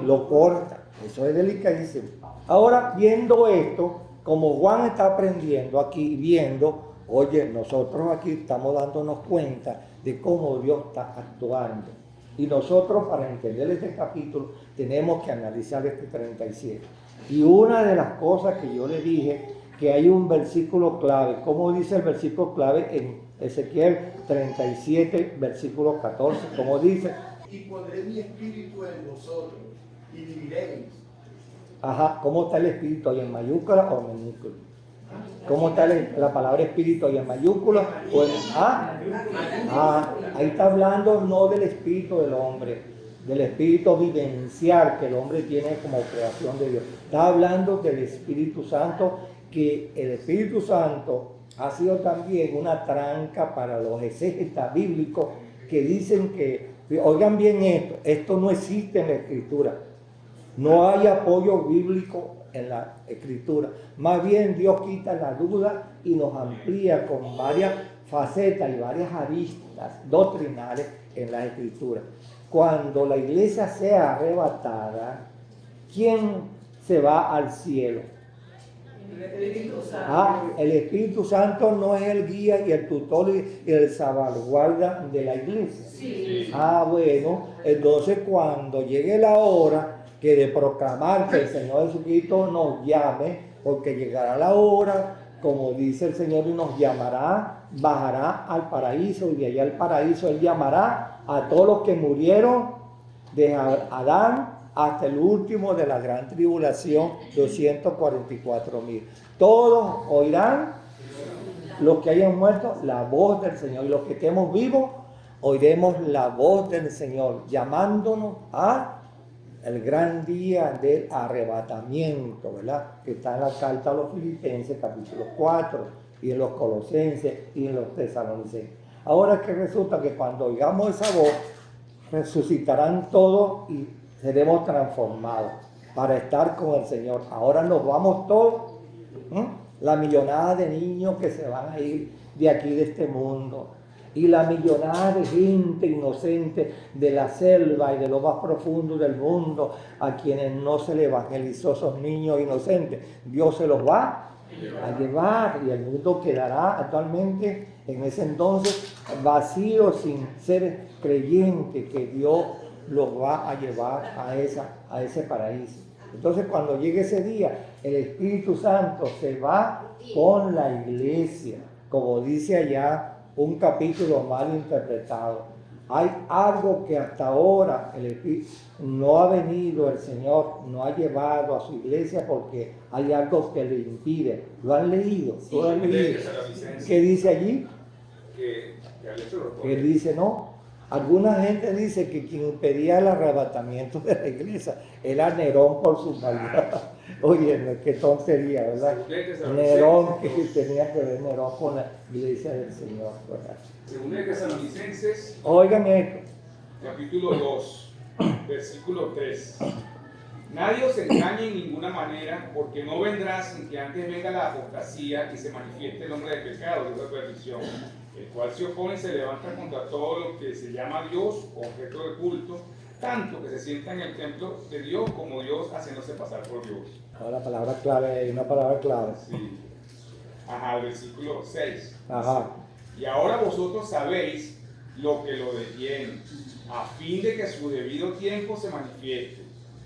lo corta. Eso es delicadísimo. Ahora, viendo esto, como Juan está aprendiendo aquí, viendo, oye, nosotros aquí estamos dándonos cuenta de cómo Dios está actuando. Y nosotros, para entender este capítulo, tenemos que analizar este 37. Y una de las cosas que yo le dije, que hay un versículo clave. ¿Cómo dice el versículo clave en Ezequiel 37, versículo 14? ¿Cómo dice? Y pondré mi espíritu en vosotros y viviréis. Ajá, ¿cómo está el espíritu ahí, en mayúscula o en minúscula? ¿Cómo está la palabra espíritu ahí, en mayúscula o en ahí está hablando no del espíritu del hombre, del espíritu vivencial que el hombre tiene como creación de Dios. Está hablando del Espíritu Santo, que el Espíritu Santo ha sido también una tranca para los exégetas bíblicos que dicen que, oigan bien esto no existe en la Escritura. No hay apoyo bíblico en la Escritura. Más bien Dios quita la duda y nos amplía con varias facetas y varias aristas doctrinales en la Escritura. Cuando la iglesia sea arrebatada, ¿quién se va al cielo? El Espíritu Santo. El Espíritu Santo no es el guía y el tutor y el salvaguarda de la iglesia. Sí. Bueno, entonces cuando llegue la hora que de proclamar que el Señor Jesucristo nos llame, porque llegará la hora, como dice el Señor, y nos llamará, bajará al paraíso, y de allá al paraíso Él llamará a todos los que murieron de Adán hasta el último de la gran tribulación, 244,000. Todos oirán, los que hayan muerto, la voz del Señor, y los que estemos vivos, oiremos la voz del Señor, llamándonos a el gran día del arrebatamiento, ¿verdad? Que está en la carta a los Filipenses, capítulo 4, y en los Colosenses, y en los Tesalonicenses. Ahora es que resulta que cuando oigamos esa voz, resucitarán todos y seremos transformados para estar con el Señor. Ahora nos vamos todos, la millonada de niños que se van a ir de aquí, de este mundo, y la millonada de gente inocente de la selva y de lo más profundo del mundo, a quienes no se le evangelizó, esos niños inocentes, Dios se los va a llevar, y el mundo quedará actualmente en ese entonces vacío, sin ser creyente, que Dios los va a llevar a ese paraíso. Entonces, cuando llegue ese día, el Espíritu Santo se va con la iglesia, como dice allá un capítulo mal interpretado. Hay algo que hasta ahora el Espíritu no ha venido, el Señor no ha llevado a su iglesia, porque hay algo que le impide. ¿Lo han leído? Sí, ¿Lo han leído? ¿Qué dice allí? Que dice, no. Alguna gente dice que quien impedía el arrebatamiento de la iglesia era Nerón por su maldad. Oye, qué tontería, ¿verdad? Nerón, que tenía que ver Nerón con la iglesia del Señor, ¿verdad? Según de Tesalonicenses, Oigan esto. capítulo 2, versículo 3. Nadie os engañe en ninguna manera, porque no vendrá sin que antes venga la apostasía y se manifieste el hombre de pecado, de esa perdición, el cual se opone y se levanta contra todo lo que se llama Dios, objeto de culto, tanto que se sienta en el templo de Dios como Dios haciéndose pasar por Dios. Ahora la palabra clave, una palabra clave. Sí. Ajá, versículo 6. Ajá. Y ahora vosotros sabéis lo que lo detiene, a fin de que a su debido tiempo se manifieste,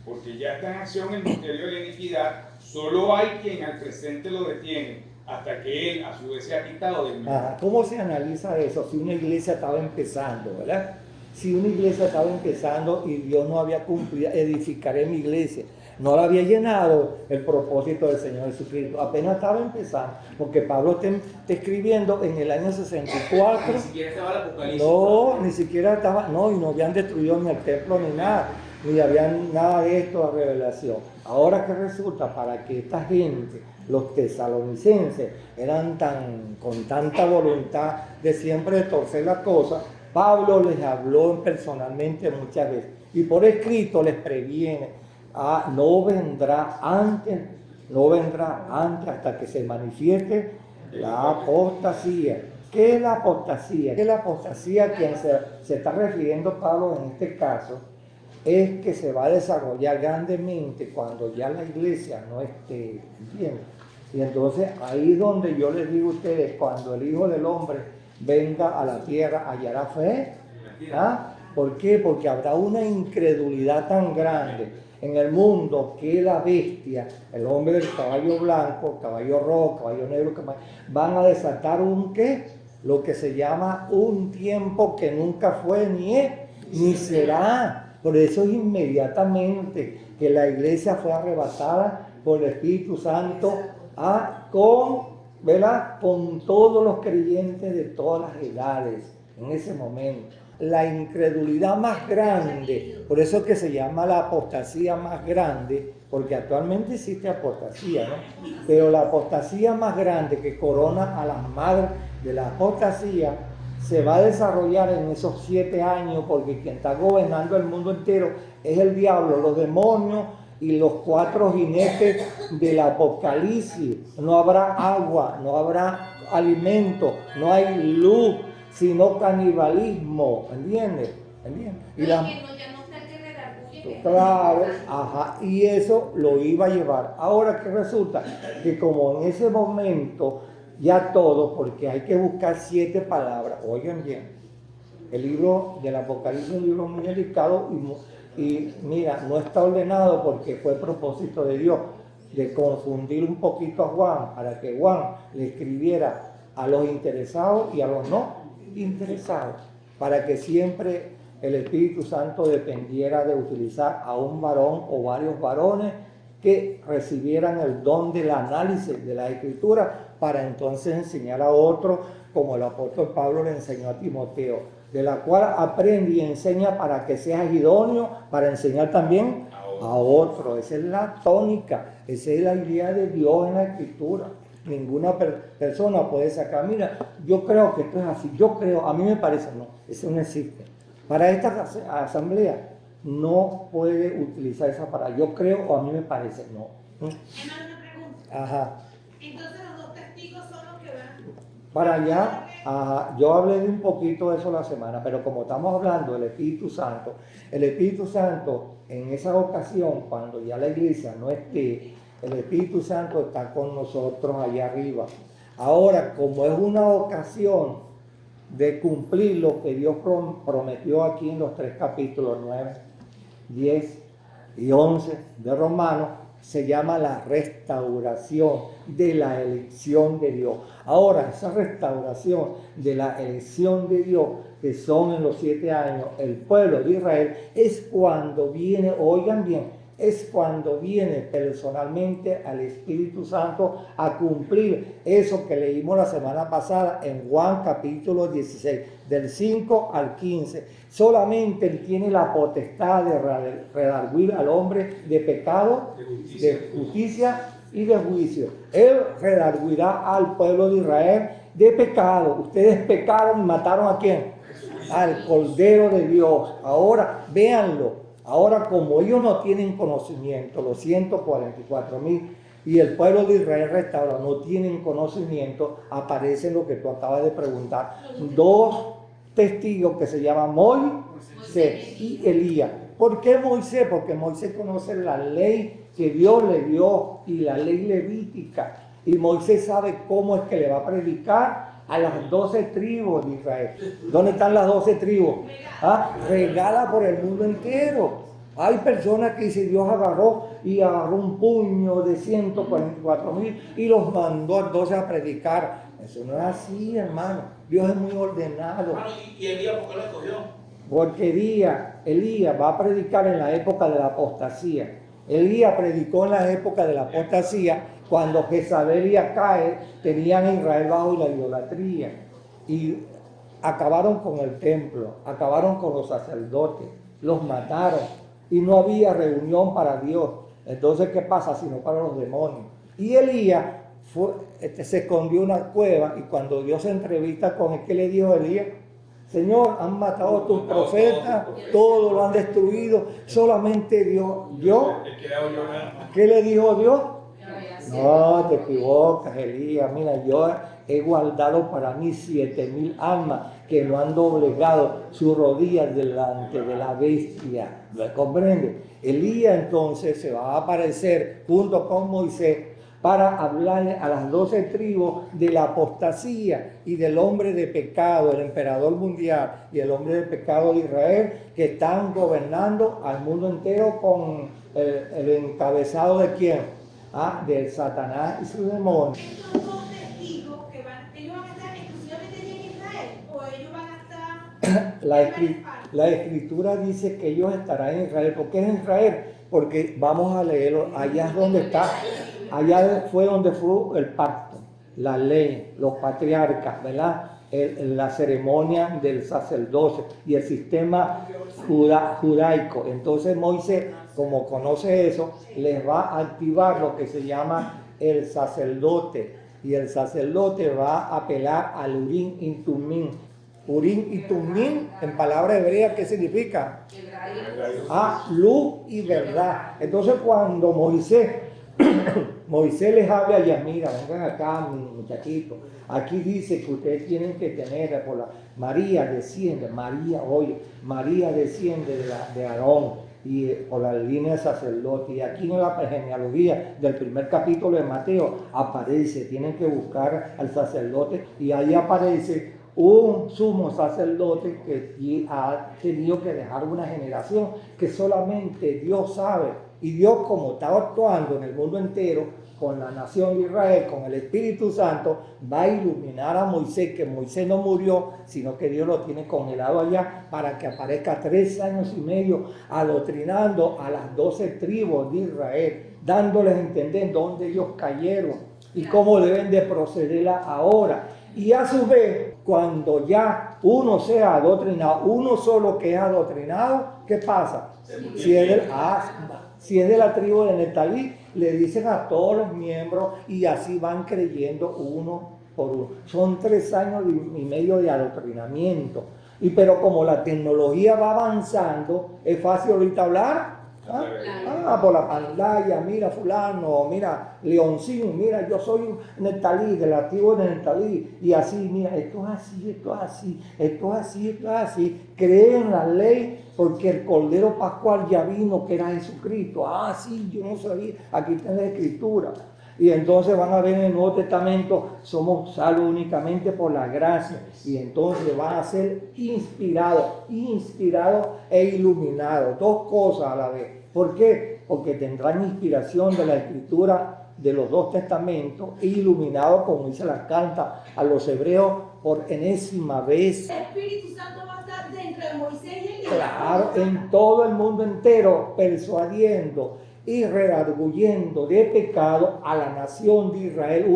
porque ya está en acción el misterio de la iniquidad. Solo hay quien al presente lo detiene, hasta que Él a su vez se ha quitado del medio. ¿Cómo se analiza eso? Si una iglesia estaba empezando, ¿verdad? Si una iglesia estaba empezando y Dios no había cumplido, edificaré mi iglesia, no la había llenado el propósito del Señor Jesucristo, apenas estaba empezando, porque Pablo está escribiendo en el año 64. Ni siquiera estaba el Apocalipsis. No, ni siquiera estaba, no, y no habían destruido ni el templo ni nada, ni habían nada de esto de revelación. Ahora que resulta, para que esta gente, los tesalonicenses, eran con tanta voluntad de siempre de torcer las cosas, Pablo les habló personalmente muchas veces y por escrito les previene, no vendrá antes hasta que se manifieste la apostasía. ¿Qué es la apostasía? ¿Qué es la apostasía a quien se está refiriendo Pablo en este caso? Es que se va a desarrollar grandemente cuando ya la iglesia no esté, ¿entiendes? Y entonces ahí es donde yo les digo a ustedes, cuando el Hijo del Hombre venga a la tierra, hallará fe. ¿Por qué? Porque habrá una incredulidad tan grande en el mundo que la bestia, el hombre del caballo blanco, caballo rojo, caballo negro, van a desatar lo que se llama un tiempo que nunca fue ni es, ni será. Por eso es inmediatamente que la iglesia fue arrebatada por el Espíritu Santo con todos los creyentes de todas las edades en ese momento. La incredulidad más grande, por eso es que se llama la apostasía más grande, porque actualmente existe apostasía, ¿no? Pero la apostasía más grande que corona a las madres de la apostasía se va a desarrollar en esos 7 años, porque quien está gobernando el mundo entero es el diablo, los demonios y los 4 jinetes del Apocalipsis. No habrá agua, no habrá alimento, no hay luz, sino canibalismo, ¿entiendes? Y ya no está el que redarguye. Claro, y eso lo iba a llevar. Ahora que resulta que como en ese momento ya todo, porque hay que buscar 7 palabras, oigan bien, el libro del Apocalipsis es un libro muy delicado y mira, no está ordenado porque fue propósito de Dios de confundir un poquito a Juan, para que Juan le escribiera a los interesados y a los no interesados, para que siempre el Espíritu Santo dependiera de utilizar a un varón o varios varones que recibieran el don del análisis de la Escritura para entonces enseñar a otros, como el apóstol Pablo le enseñó a Timoteo, de la cual aprende y enseña para que seas idóneo para enseñar también a otros. Esa es la tónica, esa es la idea de Dios en la Escritura. Ninguna persona puede sacar, mira, yo creo que esto es así, yo creo, a mí me parece, no, eso no existe. Para esta asamblea no puede utilizar esa palabra, yo creo o a mí me parece, no. Hermano, una pregunta. Entonces los 2 testigos son los que van para allá. Yo hablé de un poquito de eso la semana, pero como estamos hablando del Espíritu Santo en esa ocasión, cuando ya la iglesia no esté, el Espíritu Santo está con nosotros allá arriba. Ahora, como es una ocasión de cumplir lo que Dios prometió aquí en los 3 capítulos 9, 10 y 11 de Romanos, se llama la restauración de la elección de Dios. Ahora, esa restauración de la elección de Dios, que son en los 7 años el pueblo de Israel, es cuando viene, oigan bien, es cuando viene personalmente al Espíritu Santo a cumplir eso que leímos la semana pasada en Juan capítulo 16, del 5 al 15. Solamente Él tiene la potestad de redarguir al hombre de pecado, de justicia y de juicio. Él redarguirá al pueblo de Israel de pecado. Ustedes pecaron y mataron ¿a quién? Al Cordero de Dios. Ahora, véanlo. Ahora, como ellos no tienen conocimiento, los 144,000 y el pueblo de Israel restaurado no tienen conocimiento, aparece lo que tú acabas de preguntar. 2 testigos que se llaman Moisés y Elías. ¿Por qué Moisés? Porque Moisés conoce la ley que Dios le dio y la ley levítica. Y Moisés sabe cómo es que le va a predicar a las 12 tribus de Israel. ¿Dónde están las 12 tribus? Regala por el mundo entero. Hay personas que dicen Dios agarró un puño de 144,000 y los mandó entonces a predicar. Eso no es así, hermano. Dios es muy ordenado. Hermano, ¿y Elías por qué lo escogió? Porque Elías va a predicar en la época de la apostasía. Elías predicó en la época de la apostasía cuando Jezabel y Acae tenían a Israel bajo la idolatría. Y acabaron con el templo, acabaron con los sacerdotes, los mataron y no había reunión para Dios. Entonces, ¿qué pasa? Sino para los demonios. Y Elías se escondió en una cueva y cuando Dios se entrevista con él, ¿qué le dijo Elías? Señor, han matado a tus profetas, todo lo han destruido, solamente Dios. ¿Qué le dijo Dios? No, te equivocas, Elías. Mira, yo he guardado para mí 7,000 almas que no han doblegado sus rodillas delante de la bestia. ¿Lo comprende? Elías entonces se va a aparecer junto con Moisés para hablarle a las 12 tribus de la apostasía y del hombre de pecado, el emperador mundial y el hombre de pecado de Israel, que están gobernando al mundo entero con el encabezado de ¿quién? Del Satanás y sus demonios. Estos dos testigos que ellos van a estar exclusivamente en Israel o ellos van a estar La escritura dice que ellos estarán en Israel. ¿Por qué en Israel? Porque vamos a leerlo, allá es donde está, allá fue donde fue el pacto, la ley, los patriarcas, ¿verdad? La ceremonia del sacerdocio y el sistema judaico. Entonces Moisés, como conoce eso, les va a activar lo que se llama el sacerdote, y el sacerdote va a apelar al Urim y Tumim. Urim y Tumim, en palabra hebrea, ¿qué significa? Luz y verdad. Entonces cuando Moisés les habla y mira, vengan acá, muchachitos, aquí dice que ustedes tienen que tener, María desciende de Aarón y por la línea de sacerdote. Y aquí en la genealogía del primer capítulo de Mateo aparece, tienen que buscar al sacerdote y ahí aparece un sumo sacerdote que ha tenido que dejar una generación que solamente Dios sabe. Y Dios, como está actuando en el mundo entero, con la nación de Israel, con el Espíritu Santo, va a iluminar a Moisés, que Moisés no murió, sino que Dios lo tiene congelado allá para que aparezca 3 años y medio adoctrinando a las 12 tribus de Israel, dándoles a entender dónde ellos cayeron y cómo deben de proceder ahora. Y a su vez, cuando ya uno sea adoctrinado, uno solo que es adoctrinado, ¿qué pasa? Si es de la tribu de Neftalí, le dicen a todos los miembros y así van creyendo uno por uno. Son 3 años y medio de adoctrinamiento. Pero como la tecnología va avanzando, es fácil ahorita hablar. Por la pantalla, mira fulano, mira Leoncín, mira yo soy un Neftalí, de la tribu de Neftalí, y así, mira, esto es así, esto es así, esto es así, esto es así. Creen la ley porque el Cordero Pascual ya vino, que era Jesucristo. Sí, yo no sabía, aquí está la Escritura. Y entonces van a ver en el Nuevo Testamento, somos salvos únicamente por la gracia. Y entonces van a ser inspirados e iluminados. 2 cosas a la vez. ¿Por qué? Porque tendrán inspiración de la Escritura de los 2 testamentos e iluminados, como dice la carta a los hebreos, por enésima vez. El Espíritu Santo va a estar dentro de Moisés y Elías. Claro, en todo el mundo entero, persuadiendo y redarguyendo de pecado a la nación de Israel,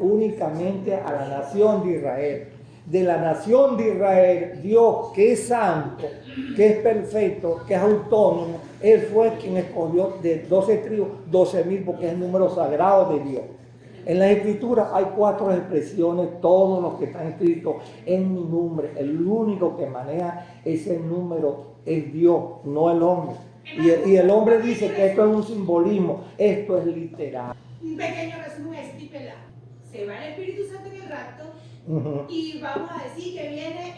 únicamente a la nación de Israel. De la nación de Israel, Dios, que es santo, que es perfecto, que es autónomo, Él fue quien escogió de 12 tribus, 12,000, porque es el número sagrado de Dios. En la Escritura hay 4 expresiones, todos los que están escritos en mi nombre. El único que maneja ese número es Dios, no el hombre. Y el hombre dice que esto es un simbolismo, esto es literal. Un pequeño resumen es tipelado. Se va el Espíritu Santo en el rapto y vamos a decir que vienen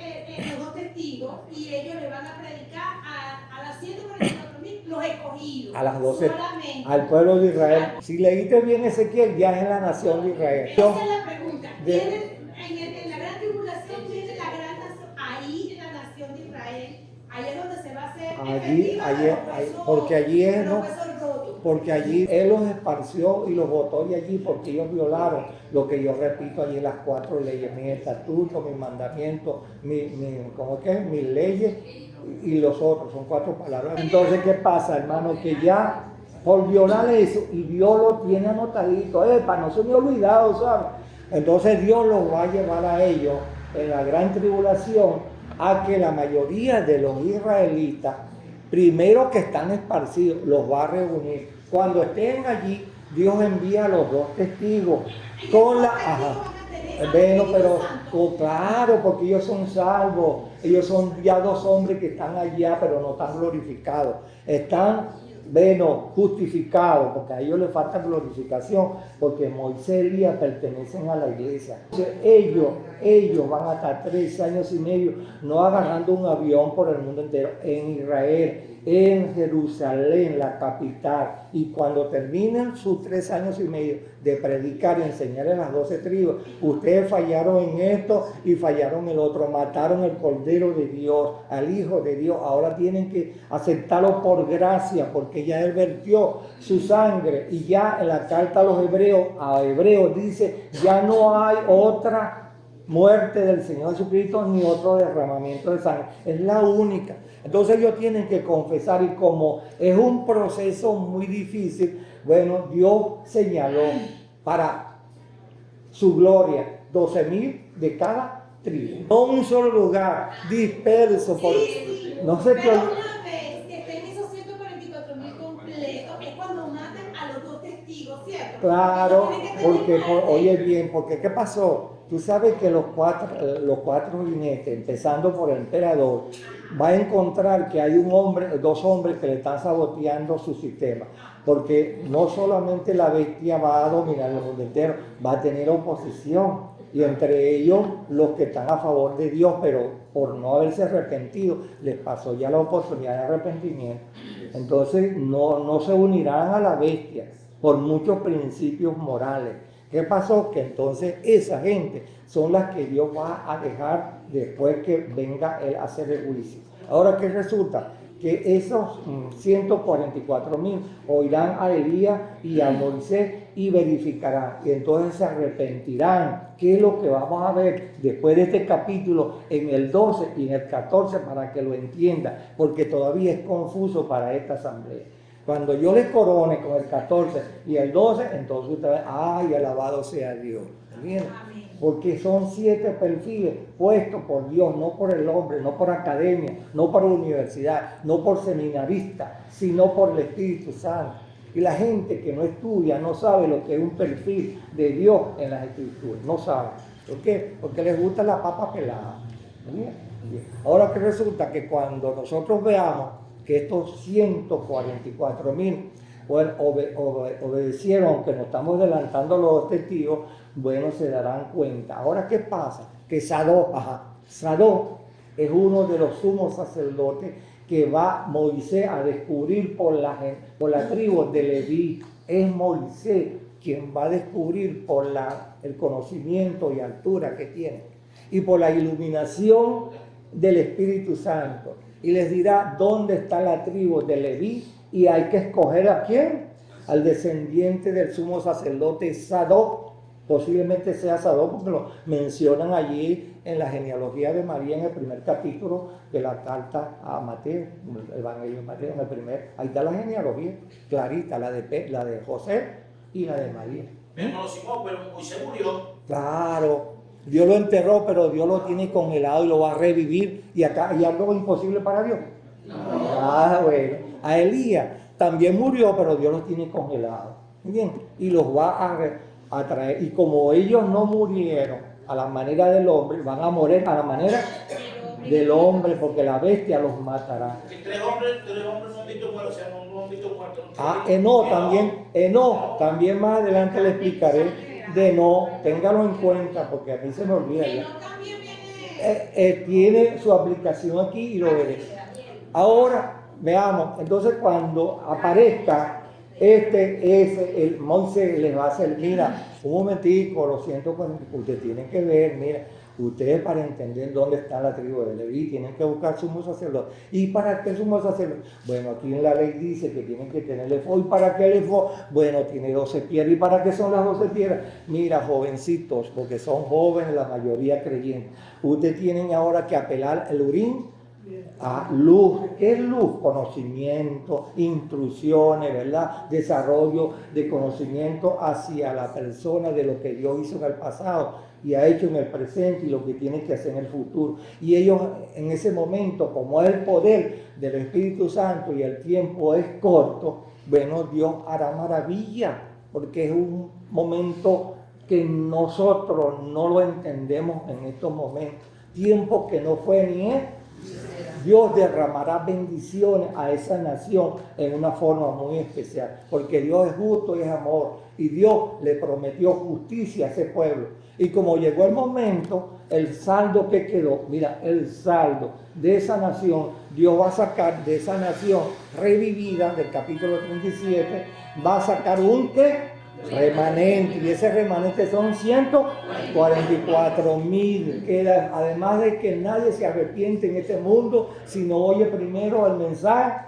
los 2 testigos y ellos le van a predicar a las 144,000 los escogidos. A las 12, solamente. Al pueblo de Israel. Si leíste bien Ezequiel, ya es en la nación de Israel. Esa es la pregunta. En la gran tribulación viene la gran nación, ahí en la nación de Israel Ahí es donde se va a hacer porque allí es, los ¿no? huesos rotos. Porque allí Él los esparció y los botó de allí porque ellos violaron lo que yo repito allí, las 4 leyes, mis estatutos, mis mandamientos, ¿cómo que es? Mis leyes y los otros, son 4 palabras. Entonces, ¿qué pasa, hermano? Que ya por violar eso, y Dios lo tiene anotadito, para no se me olvidado, ¿sabes? Entonces Dios los va a llevar a ellos en la gran tribulación a que la mayoría de los israelitas, primero que están esparcidos, los va a reunir. Cuando estén allí, Dios envía a los 2 testigos con la... Bueno, pero claro, porque ellos son salvos, ellos son ya 2 hombres que están allá, pero no están glorificados, están justificados, porque a ellos les falta glorificación, porque Moisés y Elías pertenecen a la iglesia. Entonces, ellos van a estar 3 años y medio, no agarrando un avión por el mundo entero, en Israel, en Jerusalén, la capital, y cuando terminen sus 3 años y medio de predicar y enseñar en las 12 tribus, ustedes fallaron en esto y fallaron en el otro, mataron el Cordero de Dios, al Hijo de Dios, ahora tienen que aceptarlo por gracia, porque ya Él vertió su sangre, y ya en la carta a Hebreos dice, ya no hay otra muerte del Señor Jesucristo ni otro derramamiento de sangre, es la única. Entonces ellos tienen que confesar, y como es un proceso muy difícil, bueno, Dios señaló para su gloria 12,000 de cada tribu, no un solo lugar disperso por... No sé qué... Pero una vez que estén esos 144,000 completos, es cuando maten a los 2 testigos, ¿cierto? Claro, porque, oye bien, porque ¿qué pasó? Tú sabes que los cuatro jinetes, empezando por el emperador, va a encontrar que hay 2 hombres que le están saboteando su sistema, porque no solamente la bestia va a dominar el mundo entero, va a tener oposición, y entre ellos los que están a favor de Dios, pero por no haberse arrepentido, les pasó ya la oportunidad de arrepentimiento. Entonces no se unirán a la bestia por muchos principios morales. ¿Qué pasó? Que entonces esa gente son las que Dios va a dejar después que venga Él a hacer el juicio. Ahora, ¿qué resulta? Que esos 144,000 oirán a Elías y a Moisés y verificarán, y entonces se arrepentirán. ¿Qué es lo que vamos a ver después de este capítulo en el 12 y en el 14 para que lo entienda? Porque todavía es confuso para esta asamblea. Cuando yo les corone con el 14 y el 12, entonces ustedes, ¡ay, alabado sea Dios! ¿Entienden? Porque son 7 perfiles puestos por Dios, no por el hombre, no por academia, no por universidad, no por seminarista, sino por el Espíritu Santo. Y la gente que no estudia no sabe lo que es un perfil de Dios en las Escrituras, no sabe. ¿Por qué? Porque les gusta la papa pelada. ¿Bien? Ahora que resulta que cuando nosotros veamos que estos 144,000 obedecieron, aunque nos estamos adelantando los testigos, bueno, se darán cuenta. Ahora, ¿qué pasa? Que Sadoc es uno de los sumos sacerdotes que va Moisés a descubrir por la tribu de Leví. Es Moisés quien va a descubrir por el conocimiento y altura que tiene y por la iluminación del Espíritu Santo. Y les dirá dónde está la tribu de Leví, y hay que escoger a quién, al descendiente del sumo sacerdote Sadoc. Posiblemente sea Sadoc porque lo mencionan allí en la genealogía de María en el primer capítulo de la carta a Mateo, el Evangelio de Mateo, en el primer, ahí está la genealogía clarita, la de José y la de María. Hermano Simón, pero Moisés murió. Claro, Dios lo enterró, pero Dios lo tiene congelado y lo va a revivir. ¿Y acá hay algo imposible para Dios? No. Bueno. A Elías también murió, pero Dios lo tiene congelado. Bien, y los va a traer. Y como ellos no murieron a la manera del hombre, van a morir a la manera del hombre, porque la bestia los matará. 3 hombres no han visto muertos, o sea, no han visto muertos. Enoc también más adelante le explicaré de Enoc, téngalo en cuenta, porque a mí se me olvida ya. Tiene su aplicación aquí y lo veré. Ahora, veamos, entonces cuando aparezca Moisés les va a hacer, mira, un momentico, lo siento, ustedes tienen que ver, mira, Ustedes, para entender dónde está la tribu de Leví, tienen que buscar sumo sacerdote. ¿Y para qué sumo sacerdote? Bueno, aquí en la ley dice que tienen que tener el efod. ¿Y para qué el efod? Bueno, tiene 12 piedras. ¿Y para qué son las 12 piedras? Mira, jovencitos, porque son jóvenes, la mayoría creyentes. Ustedes tienen ahora que apelar el urín a luz. ¿Qué es luz? Conocimiento, instrucciones, ¿verdad? Desarrollo de conocimiento hacia la persona de lo que Dios hizo en el pasado y ha hecho en el presente y lo que tiene que hacer en el futuro. Y ellos en ese momento, como es el poder del Espíritu Santo y el tiempo es corto, bueno, Dios hará maravilla, porque es un momento que nosotros no lo entendemos en estos momentos. Tiempo que no fue ni es. Dios derramará bendiciones a esa nación en una forma muy especial, porque Dios es justo y es amor, y Dios le prometió justicia a ese pueblo. Y como llegó el momento, el saldo que quedó, mira, el saldo de esa nación, Dios va a sacar de esa nación revivida, del capítulo 37, va a sacar un ¿qué? Remanente, y ese remanente son 144,000. Además de que nadie se arrepiente en este mundo, sino oye primero el mensaje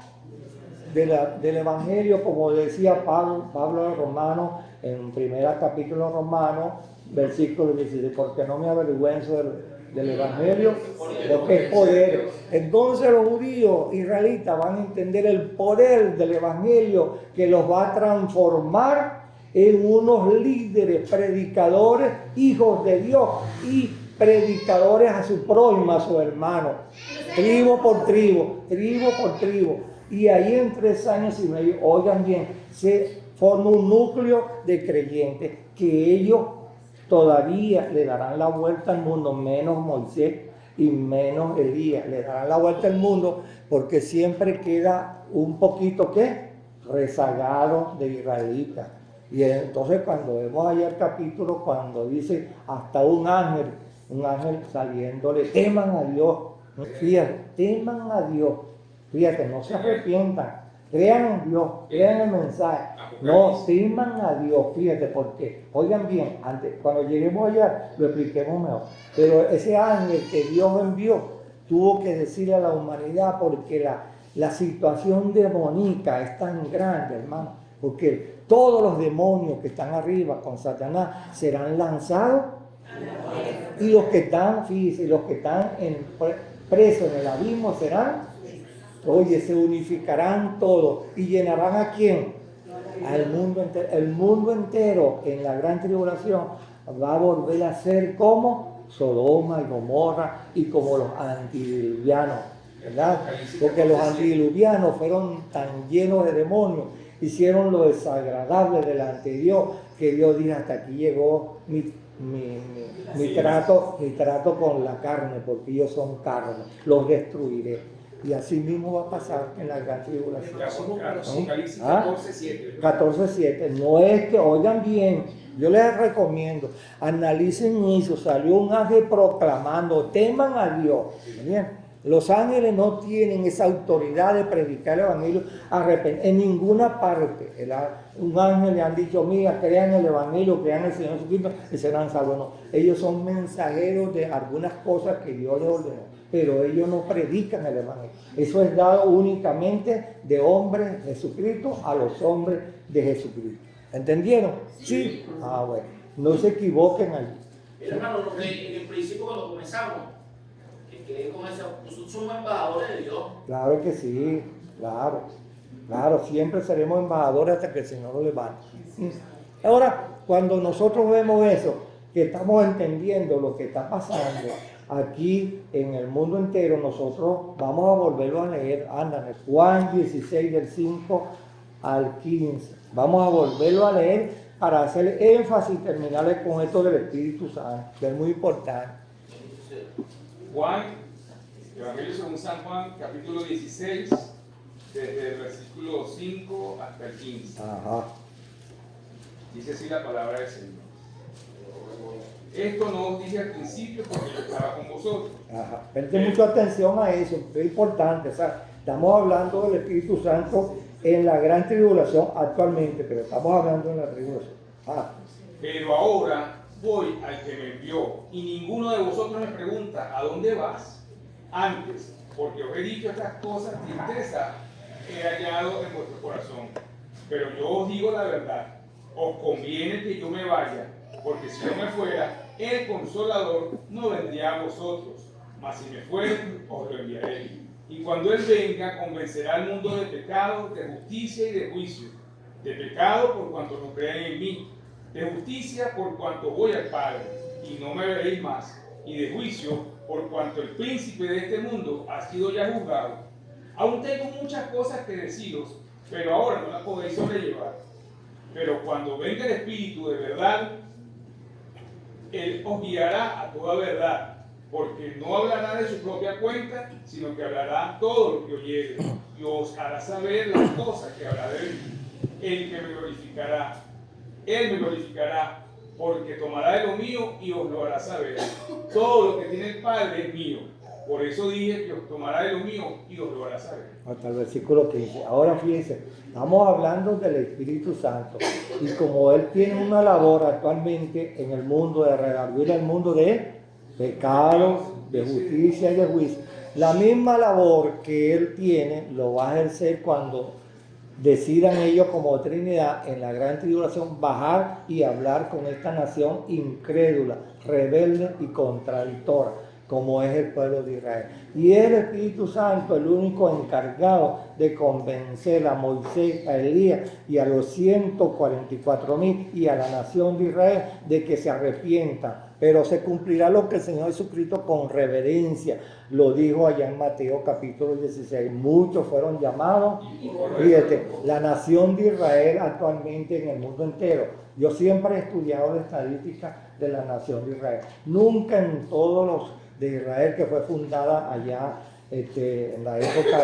del Evangelio, como decía Pablo de Romanos, en el primer capítulo romano, versículo 16, porque no me avergüenzo del Evangelio, porque es poder. Entonces los judíos israelitas van a entender el poder del Evangelio, que los va a transformar en unos líderes, predicadores, hijos de Dios y predicadores a su prójimo, a su hermano, tribu por tribu. Y ahí en 3 años y medio, oigan bien, se forma un núcleo de creyentes que ellos todavía le darán la vuelta al mundo, menos Moisés y menos Elías, le darán la vuelta al mundo, porque siempre queda un poquito, ¿qué? Rezagado de israelitas. Y entonces cuando vemos allá el capítulo, cuando dice hasta un ángel saliéndole, teman a Dios, fíjate, teman a Dios, fíjate, no se arrepientan, crean en Dios, crean el mensaje, no, teman a Dios, fíjate, porque, oigan bien, antes, cuando lleguemos allá lo expliquemos mejor, pero ese ángel que Dios envió tuvo que decirle a la humanidad, porque la situación demoníaca es tan grande, hermano, porque todos los demonios que están arriba con Satanás serán lanzados, y los que están, fíjense, los que están presos en el abismo serán, oye, se unificarán todos y llenarán ¿a quién? Al mundo entero. El mundo entero en la gran tribulación va a volver a ser como Sodoma y Gomorra y como los antidiluvianos, ¿verdad? Porque los antidiluvianos fueron tan llenos de demonios, hicieron lo desagradable delante de Dios, que Dios dijo, hasta aquí llegó mi trato con la carne, porque ellos son carne, los destruiré. Y así mismo va a pasar en la gran tribulación. 14:7. No es que, oigan bien, yo les recomiendo, analicen eso. Salió un ángel proclamando, teman a Dios. ¿Bien? Los ángeles no tienen esa autoridad de predicar el evangelio en ninguna parte. Un ángel le han dicho, mira, crean el evangelio, crean el Señor Jesucristo y serán salvos. No, ellos son mensajeros de algunas cosas que Dios les ordenó, pero ellos no predican el evangelio. Eso es dado únicamente de hombres de Jesucristo a los hombres de Jesucristo. ¿Entendieron? Sí. Ah, bueno. No se equivoquen allí. Hermano, lo que en el principio cuando comenzamos, que con eso, nosotros somos embajadores de Dios. Claro que sí, claro, siempre seremos embajadores hasta que el Señor lo levante. Ahora, cuando nosotros vemos eso, que estamos entendiendo lo que está pasando aquí en el mundo entero, nosotros vamos a volverlo a leer, andan, Juan 16 del 5 al 15, vamos a volverlo a leer para hacer énfasis y terminarle con esto del Espíritu Santo, que es muy importante. Juan, Evangelio según San Juan, capítulo 16, desde el versículo 5 hasta el 15. Ajá. Dice así la palabra del Señor. Esto no os dije al principio porque yo estaba con vosotros. Ajá. Presten mucha atención a eso, es importante. O sea, estamos hablando del Espíritu Santo en la gran tribulación actualmente, pero estamos hablando en la tribulación. Pero ahora voy al que me envió, y ninguno de vosotros me pregunta, ¿a dónde vas? Antes, porque os he dicho estas cosas, tristeza he hallado en vuestro corazón. Pero yo os digo la verdad, os conviene que yo me vaya, porque si yo me fuera, el Consolador no vendría a vosotros, mas si me fuere, os lo enviaré. Y cuando Él venga, convencerá al mundo de pecado, de justicia y de juicio. De pecado por cuanto no creen en mí, de justicia por cuanto voy al Padre, y no me veréis más, y de juicio por cuanto el príncipe de este mundo ha sido ya juzgado. Aún tengo muchas cosas que deciros, pero ahora no las podéis sobrellevar. Pero cuando venga el Espíritu de verdad, Él os guiará a toda verdad, porque no hablará de su propia cuenta, sino que hablará todo lo que oyere, y os hará saber las cosas que habrá de mí. El que me glorificará, Él me glorificará, porque tomará de lo mío y os lo hará saber. Todo lo que tiene el Padre es mío. Por eso dije que os tomará de lo mío y os lo hará saber. Hasta el versículo 15. Ahora fíjense, estamos hablando del Espíritu Santo. Y como Él tiene una labor actualmente en el mundo de redarguir el mundo de pecados, de justicia y de juicio, la misma labor que Él tiene lo va a ejercer cuando decidan ellos como Trinidad en la gran tribulación bajar y hablar con esta nación incrédula, rebelde y contradictora, como es el pueblo de Israel. Y el Espíritu Santo, el único encargado de convencer a Moisés, a Elías y a los 144,000 y a la nación de Israel de que se arrepientan. Pero se cumplirá lo que el Señor Jesucristo con reverencia lo dijo allá en Mateo capítulo 16. Muchos fueron llamados. Fíjate, la nación de Israel actualmente en el mundo entero. Yo siempre he estudiado la estadística de la nación de Israel. Nunca en todos los de Israel que fue fundada allá en la época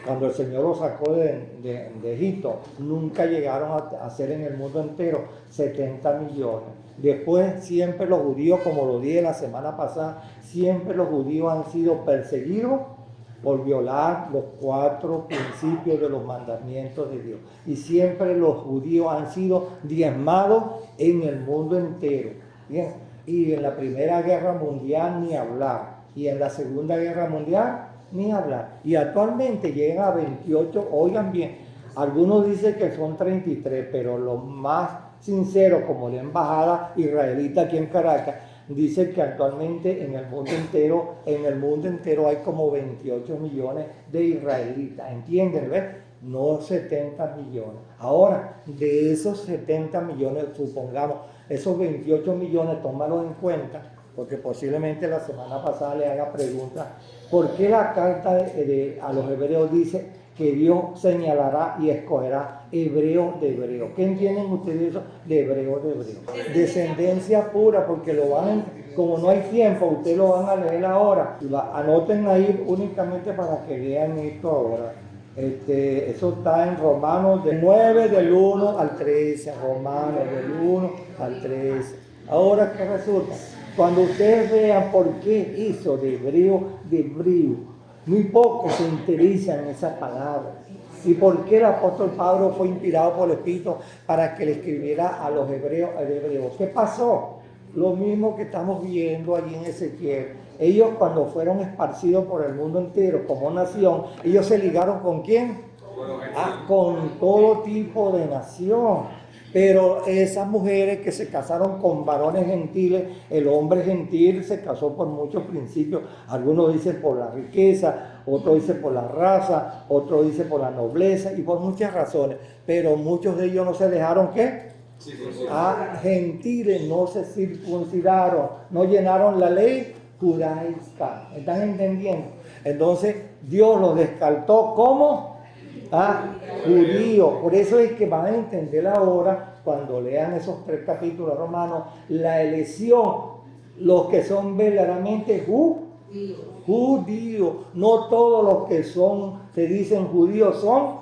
cuando el Señor los sacó de Egipto, nunca llegaron a ser en el mundo entero 70 millones. Después siempre los judíos, como lo dije la semana pasada, siempre los judíos han sido perseguidos por violar los 4 principios de los mandamientos de Dios. Y siempre los judíos han sido diezmados en el mundo entero. Bien. Y en la Primera Guerra Mundial ni hablar. Y en la Segunda Guerra Mundial ni hablar. Y actualmente llegan a 28, oigan bien, algunos dicen que son 33, pero los más sinceros, como la embajada israelita aquí en Caracas, dicen que actualmente en el mundo entero hay como 28 millones de israelitas. ¿Entienden? ¿Ves? No 70 millones. Ahora, de esos 70 millones, supongamos, esos 28 millones, tómalos en cuenta, porque posiblemente la semana pasada le haga preguntas. ¿Por qué la carta a los hebreos dice que Dios señalará y escogerá hebreos de hebreos? ¿Qué entienden ustedes eso de hebreos de hebreos? Descendencia pura, porque lo van, como no hay tiempo, ustedes lo van a leer ahora. Anoten ahí únicamente para que lean esto ahora. Eso está en Romanos 9 del 1 al 13, Romanos del 1 al 13. Ahora, ¿qué resulta? Cuando ustedes vean por qué hizo de hebreo, muy pocos se interesan en esa palabra. ¿Y por qué el apóstol Pablo fue inspirado por el Espíritu para que le escribiera a los hebreos, al hebreo? ¿Qué pasó? Lo mismo que estamos viendo allí en Ezequiel. Ellos cuando fueron esparcidos por el mundo entero como nación, ellos se ligaron ¿con quién? Con todo tipo de nación. Pero esas mujeres que se casaron con varones gentiles, el hombre gentil se casó por muchos principios. Algunos dicen por la riqueza, otros dicen por la raza, otros dicen por la nobleza y por muchas razones. Pero muchos de ellos no se dejaron, ¿qué? Gentiles, no se circuncidaron, no llenaron la ley judaica. ¿Están entendiendo? Entonces Dios los descartó como judíos. Por eso es que van a entender ahora, cuando lean esos 3 capítulos romanos, la elección, los que son verdaderamente judíos. No todos los que se dicen judíos son,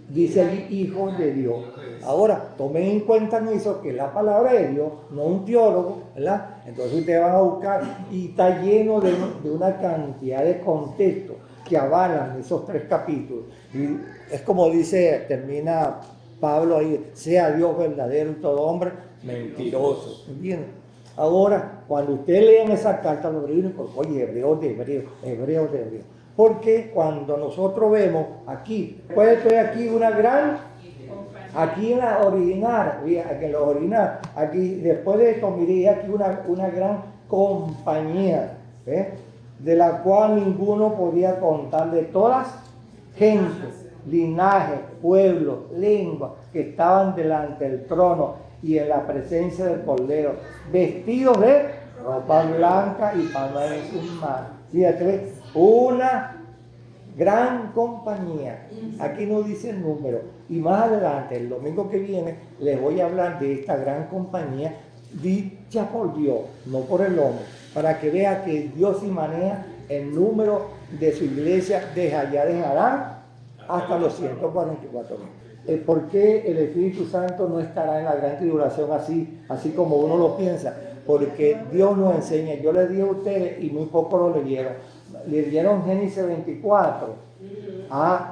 dice allí, hijos de Dios. Ahora, tomen en cuenta en eso que la palabra de Dios, no un teólogo, ¿verdad? Entonces ustedes van a buscar y está lleno de una cantidad de contextos que avalan esos 3 capítulos. Y es como dice, termina Pablo ahí, sea Dios verdadero y todo hombre mentiroso. ¿Entienden? Ahora, cuando ustedes lean esa carta a los hebreos, oye, hebreos de hebreos. Porque cuando nosotros vemos aquí, pues estoy aquí una gran, aquí en la original, aquí después de esto, miré aquí una gran compañía, ¿ves? De la cual ninguno podía contar, de todas gentes, linajes, pueblos, lenguas que estaban delante del trono y en la presencia del Cordero, vestidos de ropa blanca y palmas en sus manos. Fíjate, una gran compañía. Aquí no dice el número. Y más adelante, el domingo que viene, les voy a hablar de esta gran compañía dicha por Dios, no por el hombre, para que vea que Dios sí maneja el número de su iglesia desde allá de Harán hasta los 144.000. ¿Por qué el Espíritu Santo no estará en la gran tribulación así como uno lo piensa? Porque Dios nos enseña. Yo les dije a ustedes y muy poco lo leyeron. Leyeron Génesis 24.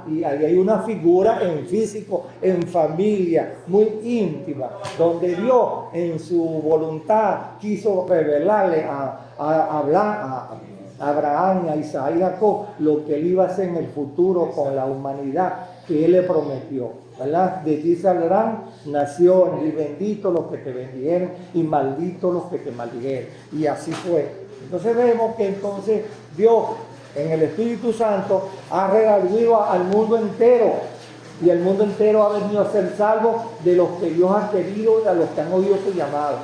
Y ahí hay una figura en físico, en familia, muy íntima, donde Dios en su voluntad quiso revelarle a Abraham, a Isaac y a Jacob lo que él iba a hacer en el futuro con la humanidad que él le prometió, ¿verdad? De ti saldrán naciones, y benditos los que te bendijeron y malditos los que te maldijeron. Y así fue. Entonces vemos que entonces Dios en el Espíritu Santo ha redarguido al mundo entero, y el mundo entero ha venido a ser salvo de los que Dios ha querido y a los que han oído su llamado.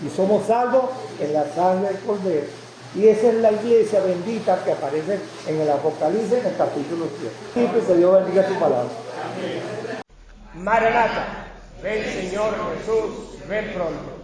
Y somos salvos en la sangre del Cordero. Y esa es la iglesia bendita que aparece en el Apocalipsis en el capítulo 7. Y que Dios bendiga su palabra. Maranata, ven Señor Jesús, ven pronto.